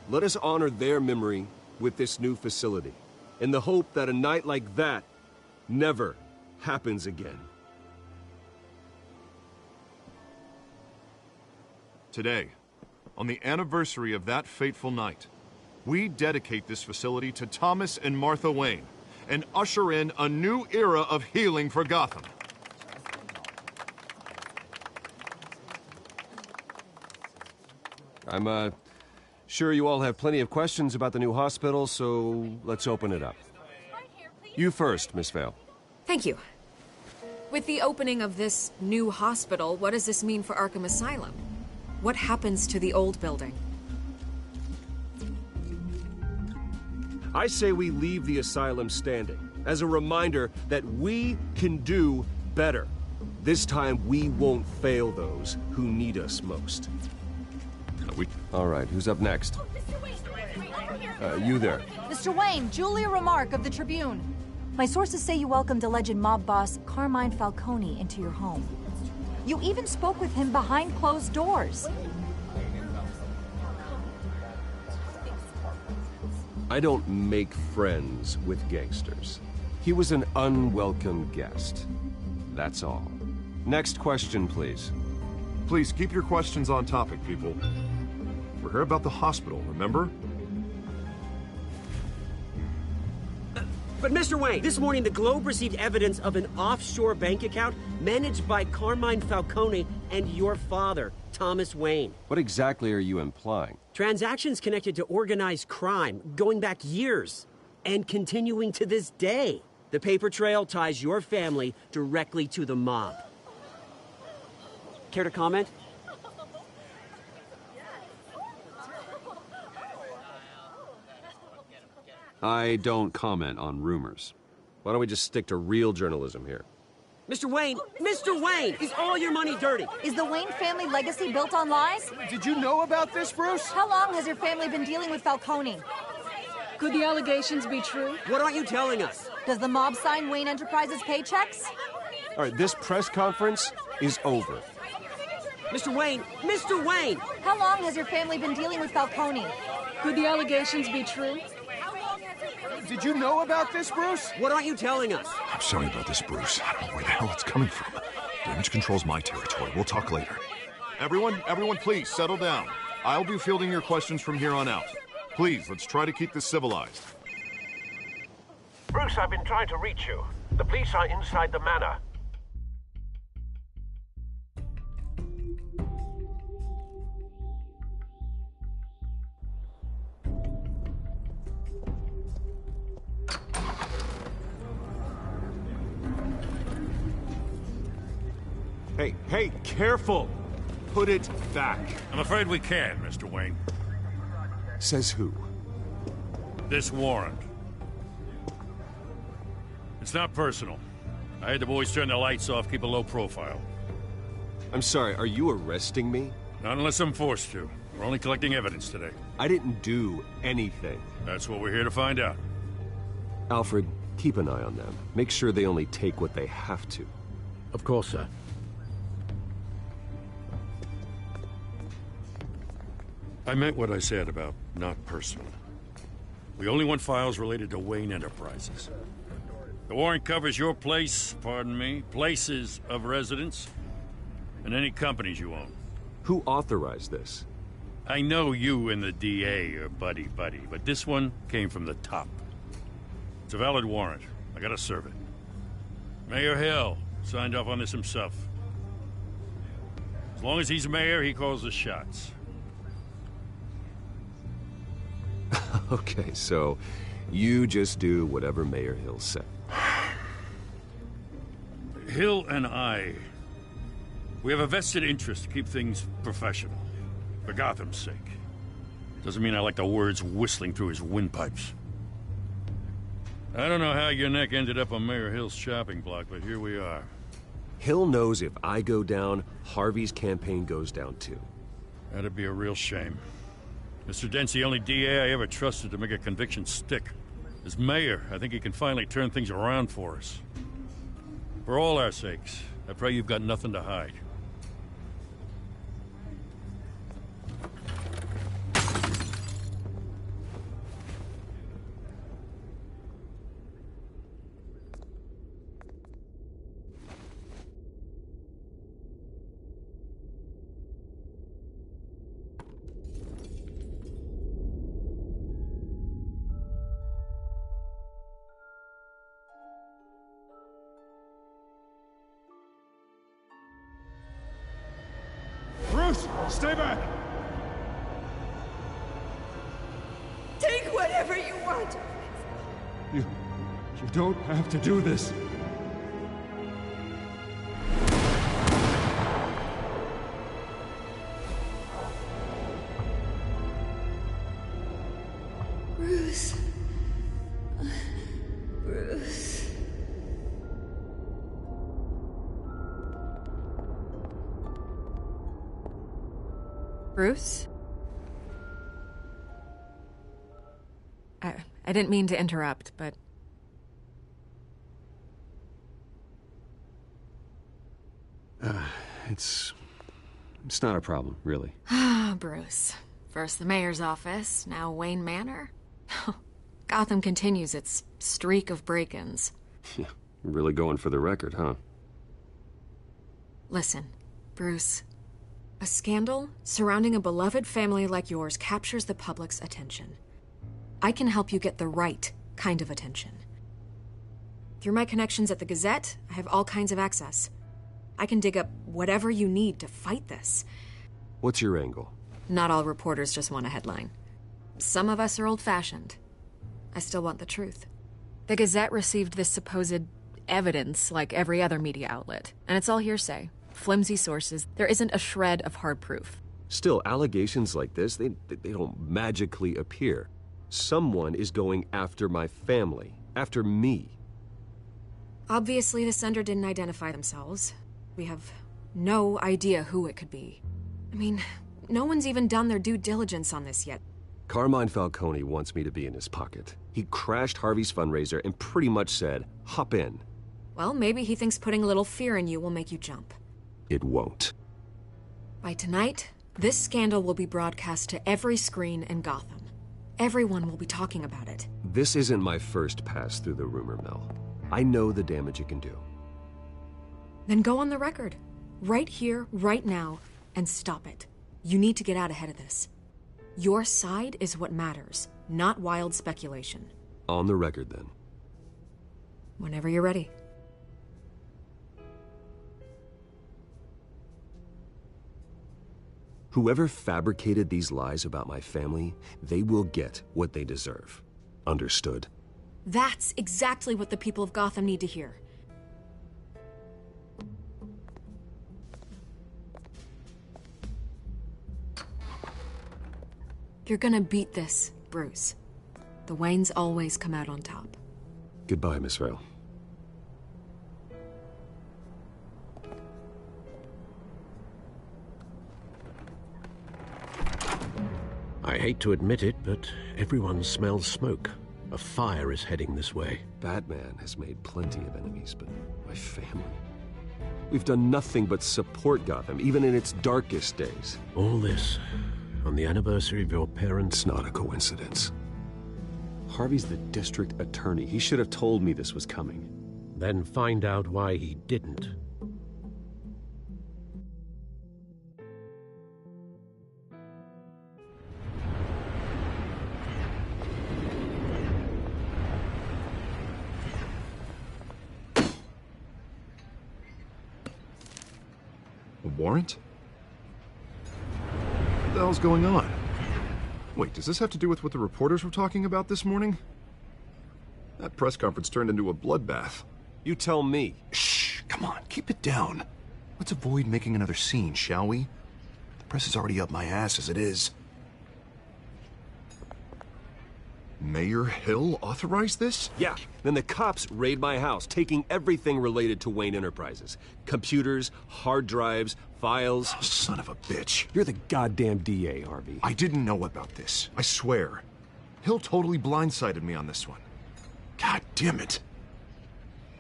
Let us honor their memory with this new facility, in the hope that a night like that never happens again. Today, on the anniversary of that fateful night, we dedicate this facility to Thomas and Martha Wayne and usher in a new era of healing for Gotham. I'm sure you all have plenty of questions about the new hospital, so let's open it up. You first, Miss Vale. Thank you. With the opening of this new hospital, what does this mean for Arkham Asylum? What happens to the old building? I say we leave the asylum standing, as a reminder that we can do better. This time, we won't fail those who need us most. All right, who's up next? You there. Mr. Wayne, Julia Remark of the Tribune. My sources say you welcomed alleged mob boss Carmine Falcone into your home. You even spoke with him behind closed doors. I don't make friends with gangsters. He was an unwelcome guest. That's all. Next question, please. Please keep your questions on topic, people. We're here about the hospital, remember? But Mr. Wayne, this morning the Globe received evidence of an offshore bank account managed by Carmine Falcone and your father, Thomas Wayne. What exactly are you implying? Transactions connected to organized crime, going back years, and continuing to this day. The paper trail ties your family directly to the mob. Care to comment? I don't comment on rumors. Why don't we just stick to real journalism here? Mr. Wayne, is all your money dirty? Is the Wayne family legacy built on lies? Did you know about this, Bruce? How long has your family been dealing with Falcone? Could the allegations be true? What aren't you telling us? Does the mob sign Wayne Enterprises paychecks? All right, this press conference is over. Mr. Wayne! How long has your family been dealing with Falcone? Could the allegations be true? Did you know about this, Bruce? What aren't you telling us? I'm sorry about this, Bruce. I don't know where the hell it's coming from. Damage control's my territory. We'll talk later. Everyone, please, settle down. I'll be fielding your questions from here on out. Please, let's try to keep this civilized. Bruce, I've been trying to reach you. The police are inside the manor. Hey, careful! Put it back. I'm afraid we can, Mr. Wayne. Says who? This warrant. It's not personal. I had the boys turn the lights off, keep a low profile. I'm sorry, are you arresting me? Not unless I'm forced to. We're only collecting evidence today. I didn't do anything. That's what we're here to find out. Alfred, keep an eye on them. Make sure they only take what they have to. Of course, sir. I meant what I said about not personal. We only want files related to Wayne Enterprises. The warrant covers your place, pardon me, places of residence, and any companies you own. Who authorized this? I know you and the DA are buddy-buddy, but this one came from the top. It's a valid warrant. I gotta serve it. Mayor Hill signed off on this himself. As long as he's mayor, he calls the shots. Okay, so you just do whatever Mayor Hill said. Hill and I, we have a vested interest to keep things professional. For Gotham's sake. Doesn't mean I like the words whistling through his windpipes. I don't know how your neck ended up on Mayor Hill's shopping block, but here we are. Hill knows if I go down, Harvey's campaign goes down too. That'd be a real shame. Mr. Dent's the only DA I ever trusted to make a conviction stick. As mayor, I think he can finally turn things around for us. For all our sakes, I pray you've got nothing to hide. Bruce, stay back! Take whatever you want. You don't have to do this. Bruce. Bruce. Bruce? I didn't mean to interrupt, but... It's not a problem, really. Ah, Bruce. First the mayor's office, now Wayne Manor. Gotham continues its streak of break-ins. Yeah, really going for the record, huh? Listen, Bruce. A scandal surrounding a beloved family like yours captures the public's attention. I can help you get the right kind of attention. Through my connections at the Gazette, I have all kinds of access. I can dig up whatever you need to fight this. What's your angle? Not all reporters just want a headline. Some of us are old-fashioned. I still want the truth. The Gazette received this supposed evidence like every other media outlet, and it's all hearsay. Flimsy sources. There isn't a shred of hard proof. Still, allegations like this, they don't magically appear. Someone is going after my family, after me. Obviously, the sender didn't identify themselves. We have no idea who it could be. I mean, no one's even done their due diligence on this yet. Carmine Falcone wants me to be in his pocket. He crashed Harvey's fundraiser and pretty much said, hop in. Well, maybe he thinks putting a little fear in you will make you jump. It won't. By tonight, this scandal will be broadcast to every screen in Gotham. Everyone will be talking about it. This isn't my first pass through the rumor mill. I know the damage it can do. Then go on the record. Right here, right now, and stop it. You need to get out ahead of this. Your side is what matters, not wild speculation. On the record, then. Whenever you're ready. Whoever fabricated these lies about my family, they will get what they deserve. Understood? That's exactly what the people of Gotham need to hear. You're gonna beat this, Bruce. The Waynes always come out on top. Goodbye, Miss Vale. I hate to admit it, but everyone smells smoke. A fire is heading this way. Batman has made plenty of enemies, but my family... We've done nothing but support Gotham, even in its darkest days. All this on the anniversary of your parents'... It's not a coincidence. Harvey's the district attorney. He should have told me this was coming. Then find out why he didn't. A warrant? What the hell's going on? Wait, does this have to do with what the reporters were talking about this morning? That press conference turned into a bloodbath. You tell me. Shh, come on, keep it down. Let's avoid making another scene, shall we? The press is already up my ass as it is. Mayor Hill authorized this? Yeah, then the cops raid my house, taking everything related to Wayne Enterprises. Computers, hard drives, files. Oh, son of a bitch. You're the goddamn DA, Harvey. I didn't know about this, I swear. Hill totally blindsided me on this one. God damn it.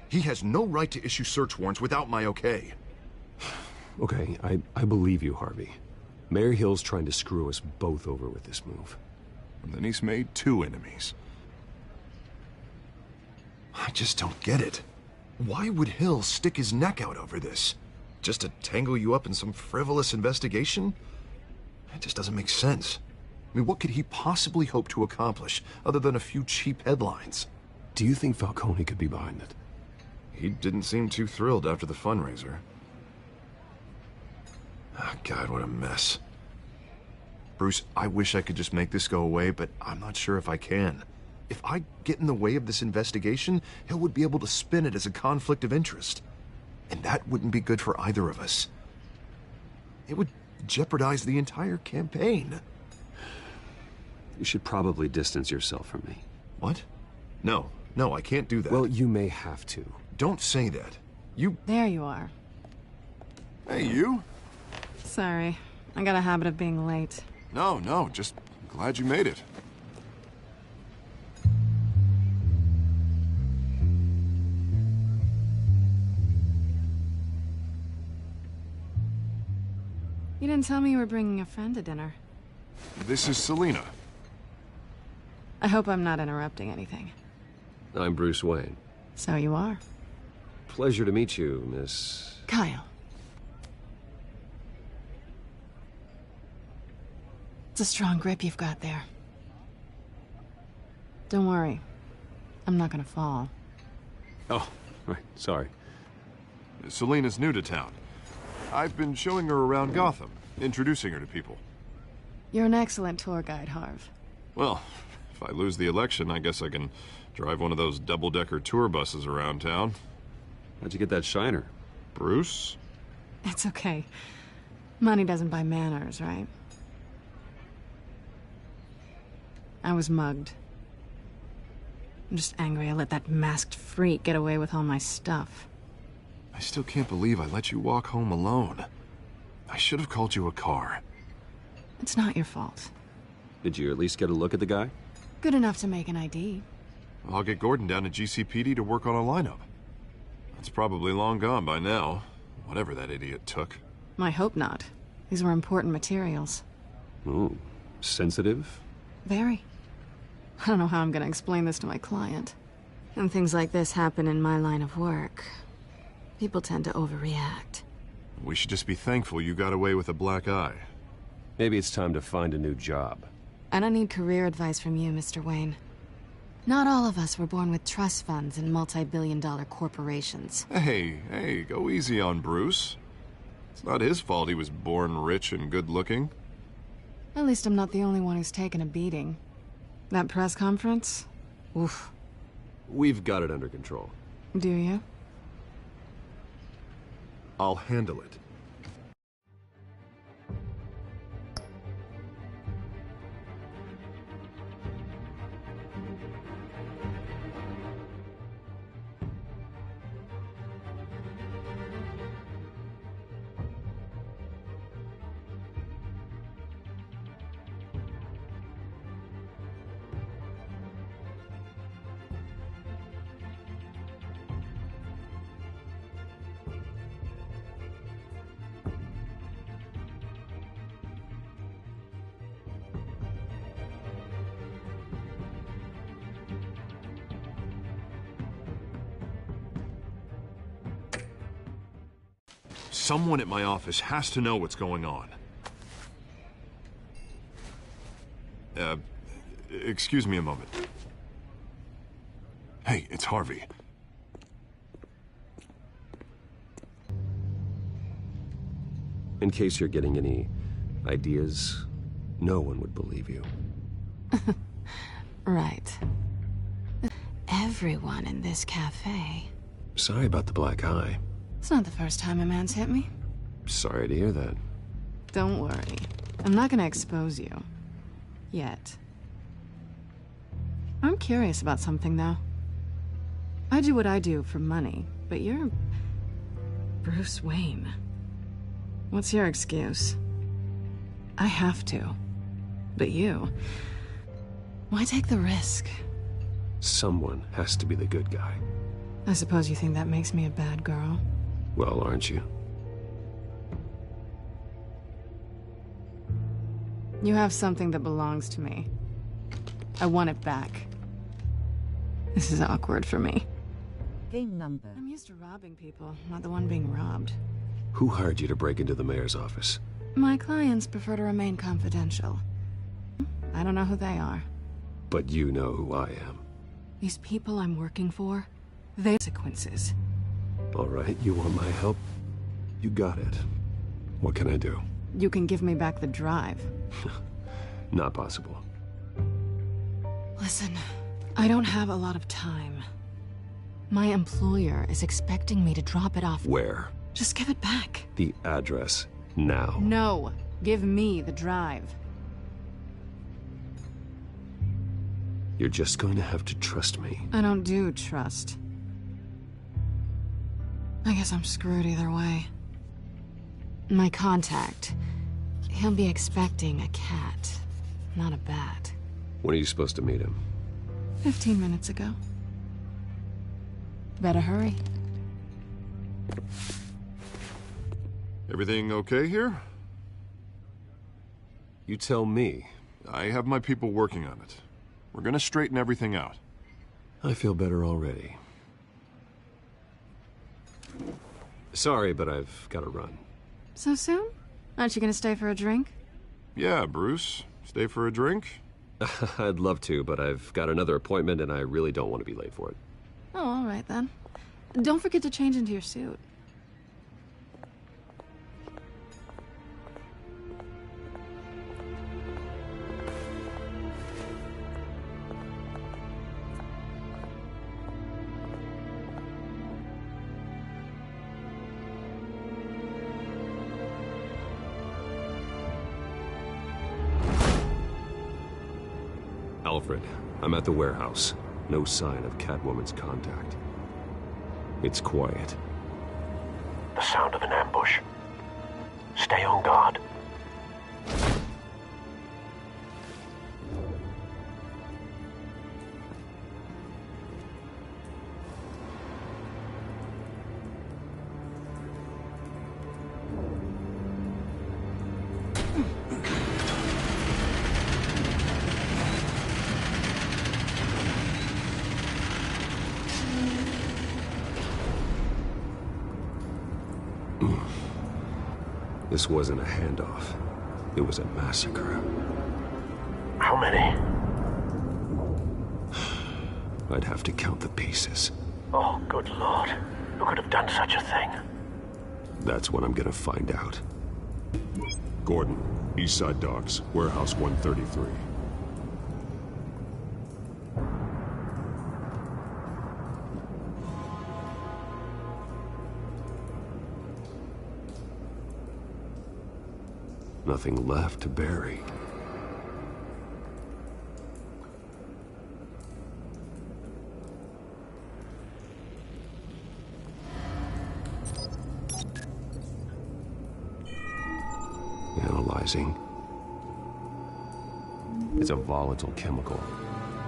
He has no right to issue search warrants without my okay. Okay, I believe you, Harvey. Mayor Hill's trying to screw us both over with this move. And then he's made 2 enemies. I just don't get it. Why would Hill stick his neck out over this? Just to tangle you up in some frivolous investigation? It just doesn't make sense. I mean, what could he possibly hope to accomplish other than a few cheap headlines? Do you think Falcone could be behind it? He didn't seem too thrilled after the fundraiser. Oh, God, what a mess. Bruce, I wish I could just make this go away, but I'm not sure if I can. If I get in the way of this investigation, Hill would be able to spin it as a conflict of interest. And that wouldn't be good for either of us. It would jeopardize the entire campaign. You should probably distance yourself from me. What? No, I can't do that. Well, you may have to. Don't say that. You... There you are. Hey, you? Sorry. I got a habit of being late. No, just glad you made it. You didn't tell me you were bringing a friend to dinner. This is Selina. I hope I'm not interrupting anything. I'm Bruce Wayne. So you are. Pleasure to meet you, Miss... Kyle. It's a strong grip you've got there. Don't worry. I'm not gonna fall. Oh, right, sorry. Selina's new to town. I've been showing her around Gotham, introducing her to people. You're an excellent tour guide, Harv. Well, if I lose the election, I guess I can drive one of those double-decker tour buses around town. How'd you get that shiner? Bruce? It's okay. Money doesn't buy manners, right? I was mugged. I'm just angry I let that masked freak get away with all my stuff. I still can't believe I let you walk home alone. I should have called you a car. It's not your fault. Did you at least get a look at the guy? Good enough to make an ID. I'll get Gordon down to GCPD to work on a lineup. That's probably long gone by now, whatever that idiot took. I hope not. These were important materials. Ooh, sensitive? Very. I don't know how I'm gonna explain this to my client. And things like this happen in my line of work. People tend to overreact. We should just be thankful you got away with a black eye. Maybe it's time to find a new job. I don't need career advice from you, Mr. Wayne. Not all of us were born with trust funds and multi-billion-dollar corporations. Hey, go easy on Bruce. It's not his fault he was born rich and good-looking. At least I'm not the only one who's taken a beating. That press conference? Oof. We've got it under control. Do you? I'll handle it. Someone at my office has to know what's going on. Excuse me a moment. Hey, it's Harvey. In case you're getting any ideas, no one would believe you. Right. Everyone in this cafe. Sorry about the black eye. It's not the first time a man's hit me. Sorry to hear that. Don't worry. I'm not gonna expose you. Yet. I'm curious about something, though. I do what I do for money, but you're... Bruce Wayne. What's your excuse? I have to. But you... Why take the risk? Someone has to be the good guy. I suppose you think that makes me a bad girl? Well, aren't you? You have something that belongs to me. I want it back. This is awkward for me. Game number. I'm used to robbing people, not the one being robbed. Who hired you to break into the mayor's office? My clients prefer to remain confidential. I don't know who they are. But you know who I am. These people I'm working for, they have consequences. All right, you want my help? You got it. What can I do? You can give me back the drive. Not possible. Listen, I don't have a lot of time. My employer is expecting me to drop it off. Where? Just give it back. The address, now. No, give me the drive. You're just going to have to trust me. I don't do trust. I guess I'm screwed either way. My contact, he'll be expecting a cat, not a bat. When are you supposed to meet him? 15 minutes ago. Better hurry. Everything okay here? You tell me. I have my people working on it. We're gonna straighten everything out. I feel better already. Sorry, but I've got to run. So soon? Aren't you gonna stay for a drink? Yeah, Bruce. Stay for a drink? I'd love to, but I've got another appointment and I really don't want to be late for it. Oh, all right then. Don't forget to change into your suit. Alfred, I'm at the warehouse. No sign of Catwoman's contact. It's quiet. The sound of an ambush. Stay on guard. This wasn't a handoff. It was a massacre. How many? I'd have to count the pieces. Oh, good Lord. Who could have done such a thing? That's what I'm gonna find out. Gordon, Eastside Docks, Warehouse 133. Nothing left to bury. Analyzing. It's a volatile chemical.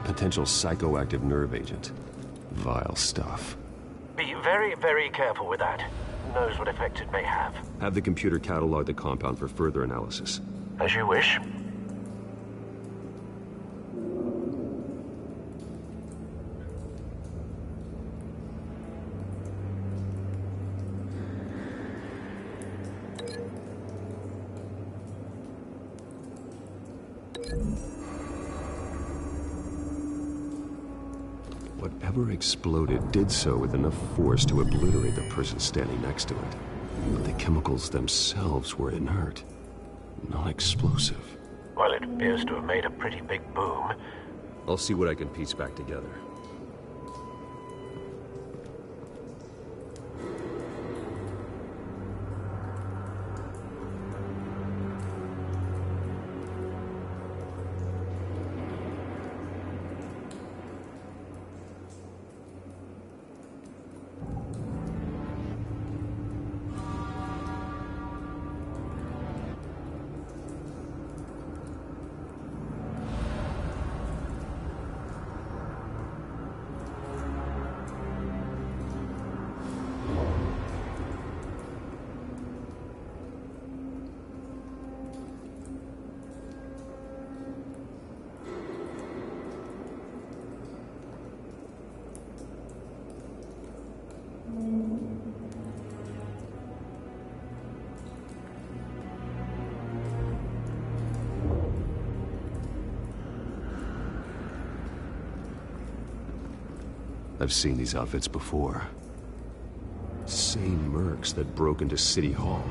Potential psychoactive nerve agent. Vile stuff. Be very, very careful with that. Who knows what effect it may have. Have the computer catalog the compound for further analysis. As you wish. whatever exploded did so with enough force to obliterate the person standing next to it. But the chemicals themselves were inert, non-explosive. Well, it appears to have made a pretty big boom. I'll see what I can piece back together. I've seen these outfits before. Same mercs that broke into City Hall.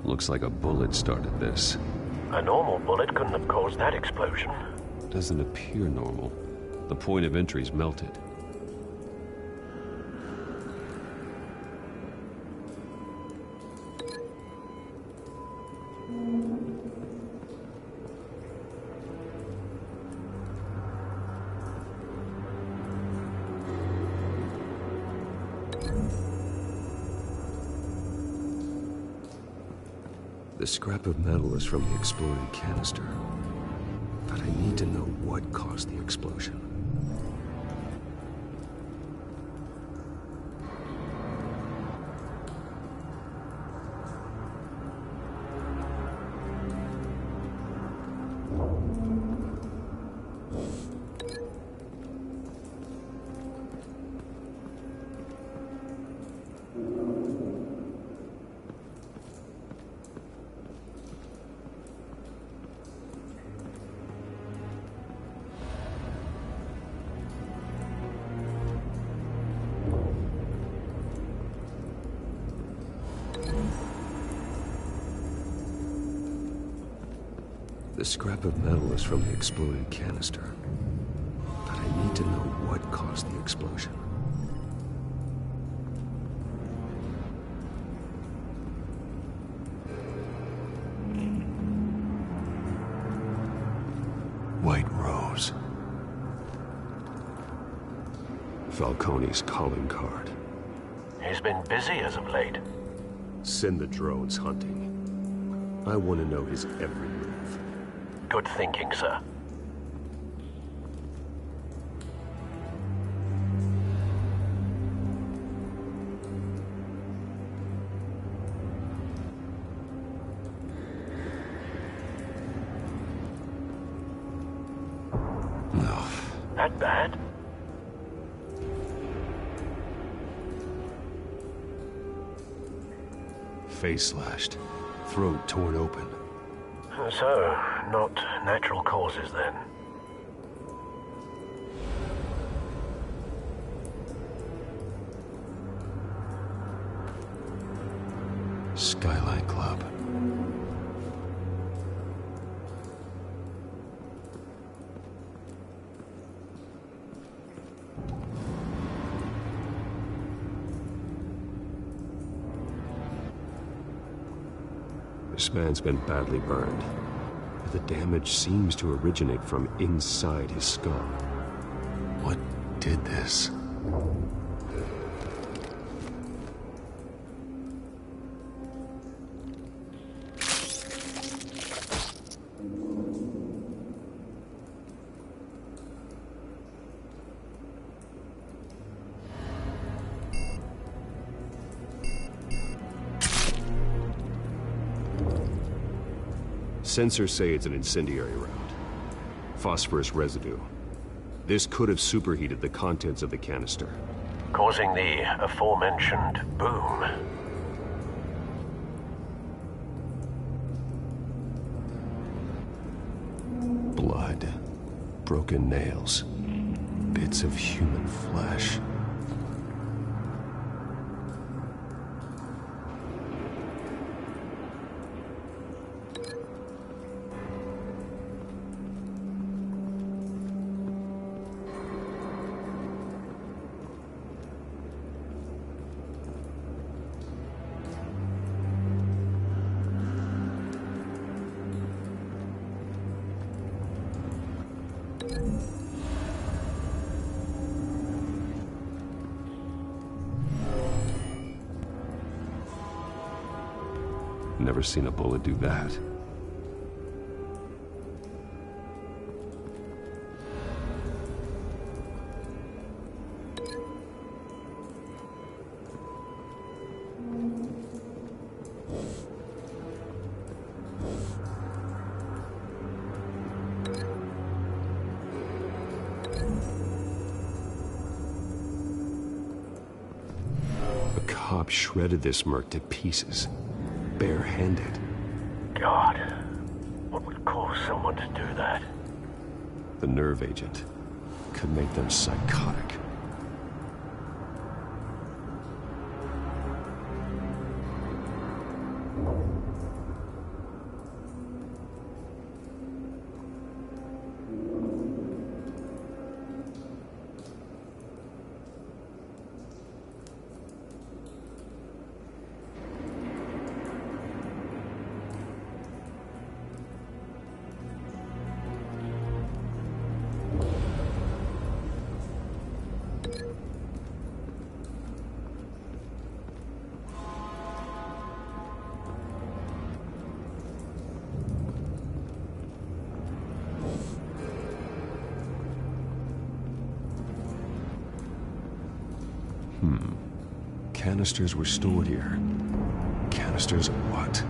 Looks like a bullet started this. A normal bullet couldn't have caused that explosion. Doesn't appear normal. The point of entry's melted. The scrap of metal is from the exploded canister. But I need to know what caused the explosion. The scrap of metal is from the exploded canister. But I need to know what caused the explosion. White Rose. Falcone's calling card. He's been busy as of late. Send the drones hunting. I want to know his every move. Good thinking, sir. No. That bad? Face slashed. Throat torn open. So, not natural causes then. Skylight Club. This man's been badly burned. The damage seems to originate from inside his skull. What did this? Sensors say it's an incendiary round. Phosphorus residue. This could have superheated the contents of the canister, causing the aforementioned boom. Blood, broken nails, bits of human flesh. Never seen a bullet do that. A cop shredded this merc to pieces. Bare-handed. God, what would cause someone to do that? The nerve agent could make them psychotic. Canisters were stored here. Canisters of what?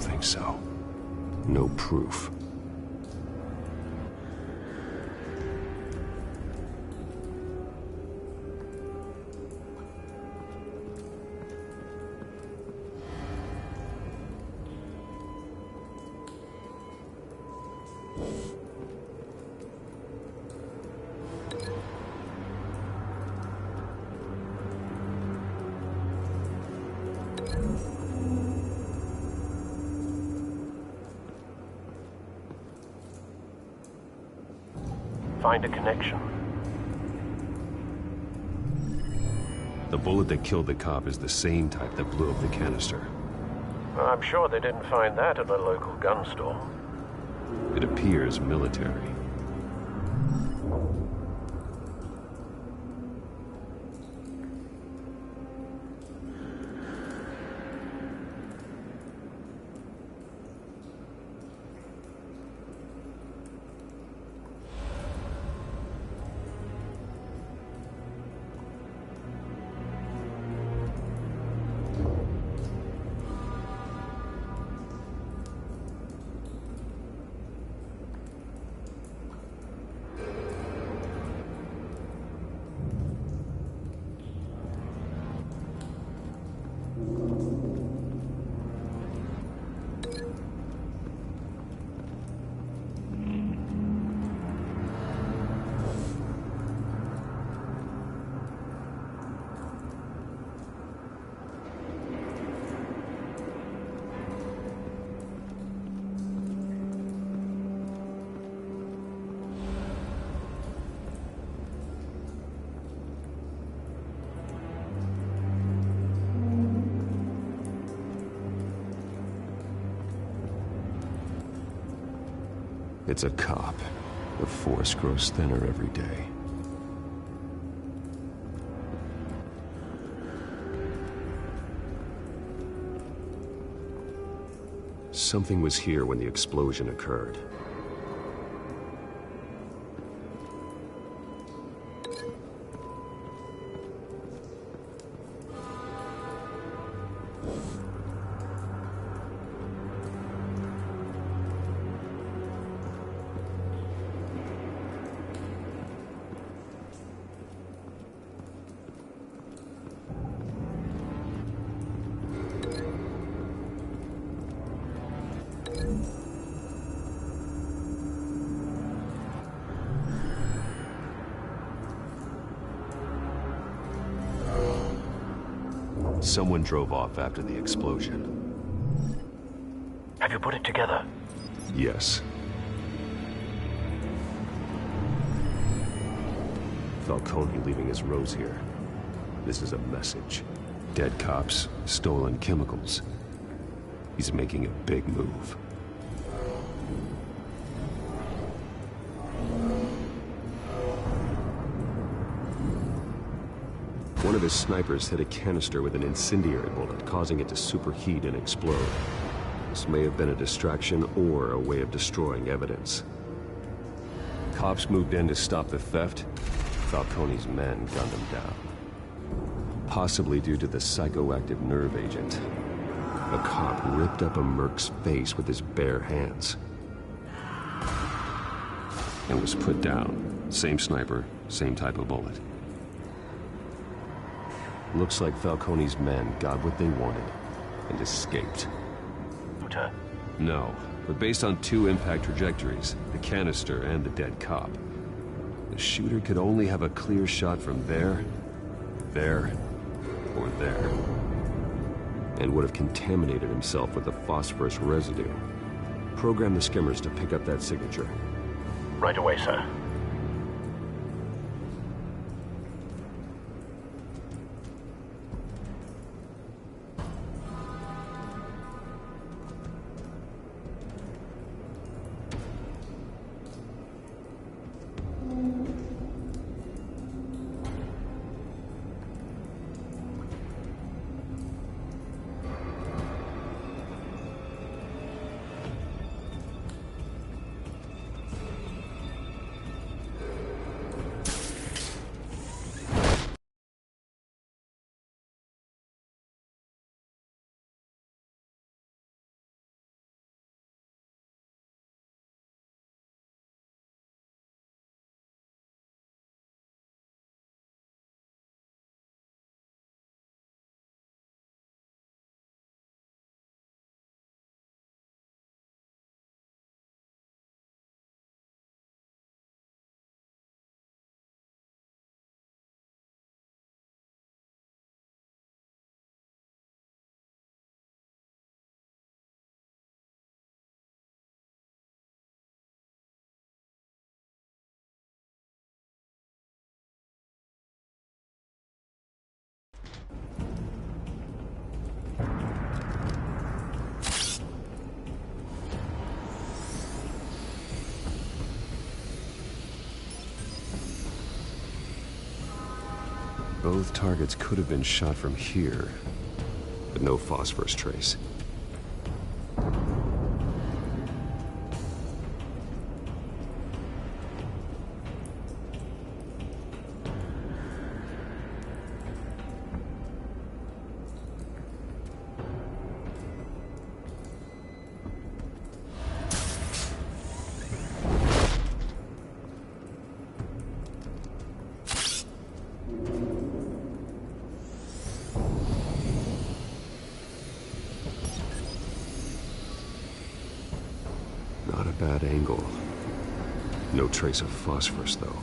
Think so. No proof. Find a connection. The bullet that killed the cop is the same type that blew up the canister. I'm sure they didn't find that at a local gun store. It appears military. It's a cop. The force grows thinner every day. Something was here when the explosion occurred. Someone drove off after the explosion. Have you put it together? Yes. Falcone leaving his rose here. This is a message. Dead cops, stolen chemicals. He's making a big move. One of his snipers hit a canister with an incendiary bullet, causing it to superheat and explode. This may have been a distraction or a way of destroying evidence. Cops moved in to stop the theft. Falcone's men gunned him down. Possibly due to the psychoactive nerve agent. A cop ripped up a merc's face with his bare hands. And was put down. Same sniper, same type of bullet. Looks like Falcone's men got what they wanted and escaped. No, but based on two impact trajectories, the canister and the dead cop, the shooter could only have a clear shot from there, or there, and would have contaminated himself with the phosphorus residue. Program the skimmers to pick up that signature. Right away, sir. Both targets could have been shot from here, but no phosphorus trace. Not a bad angle. No trace of phosphorus, though.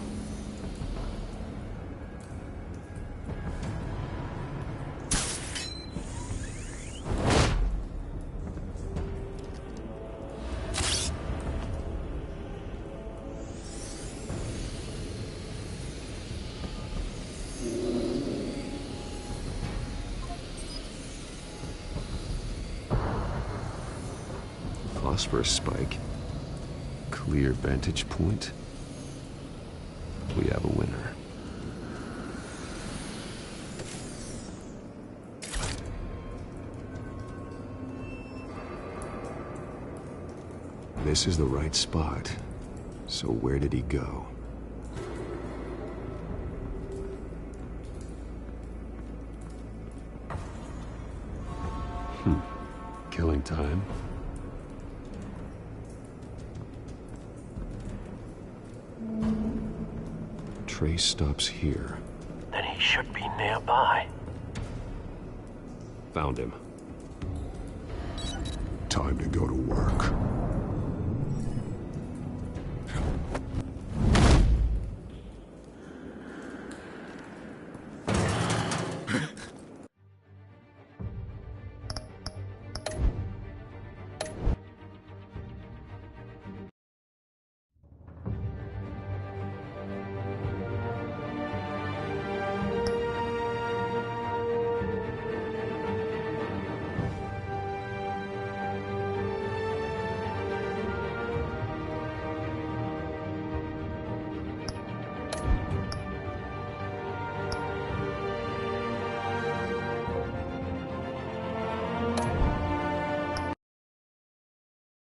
Phosphorus spike. Clear vantage point. We have a winner. This is the right spot. So where did he go? Killing time. Trace stops here. Then he should be nearby. Found him. Time to go to work.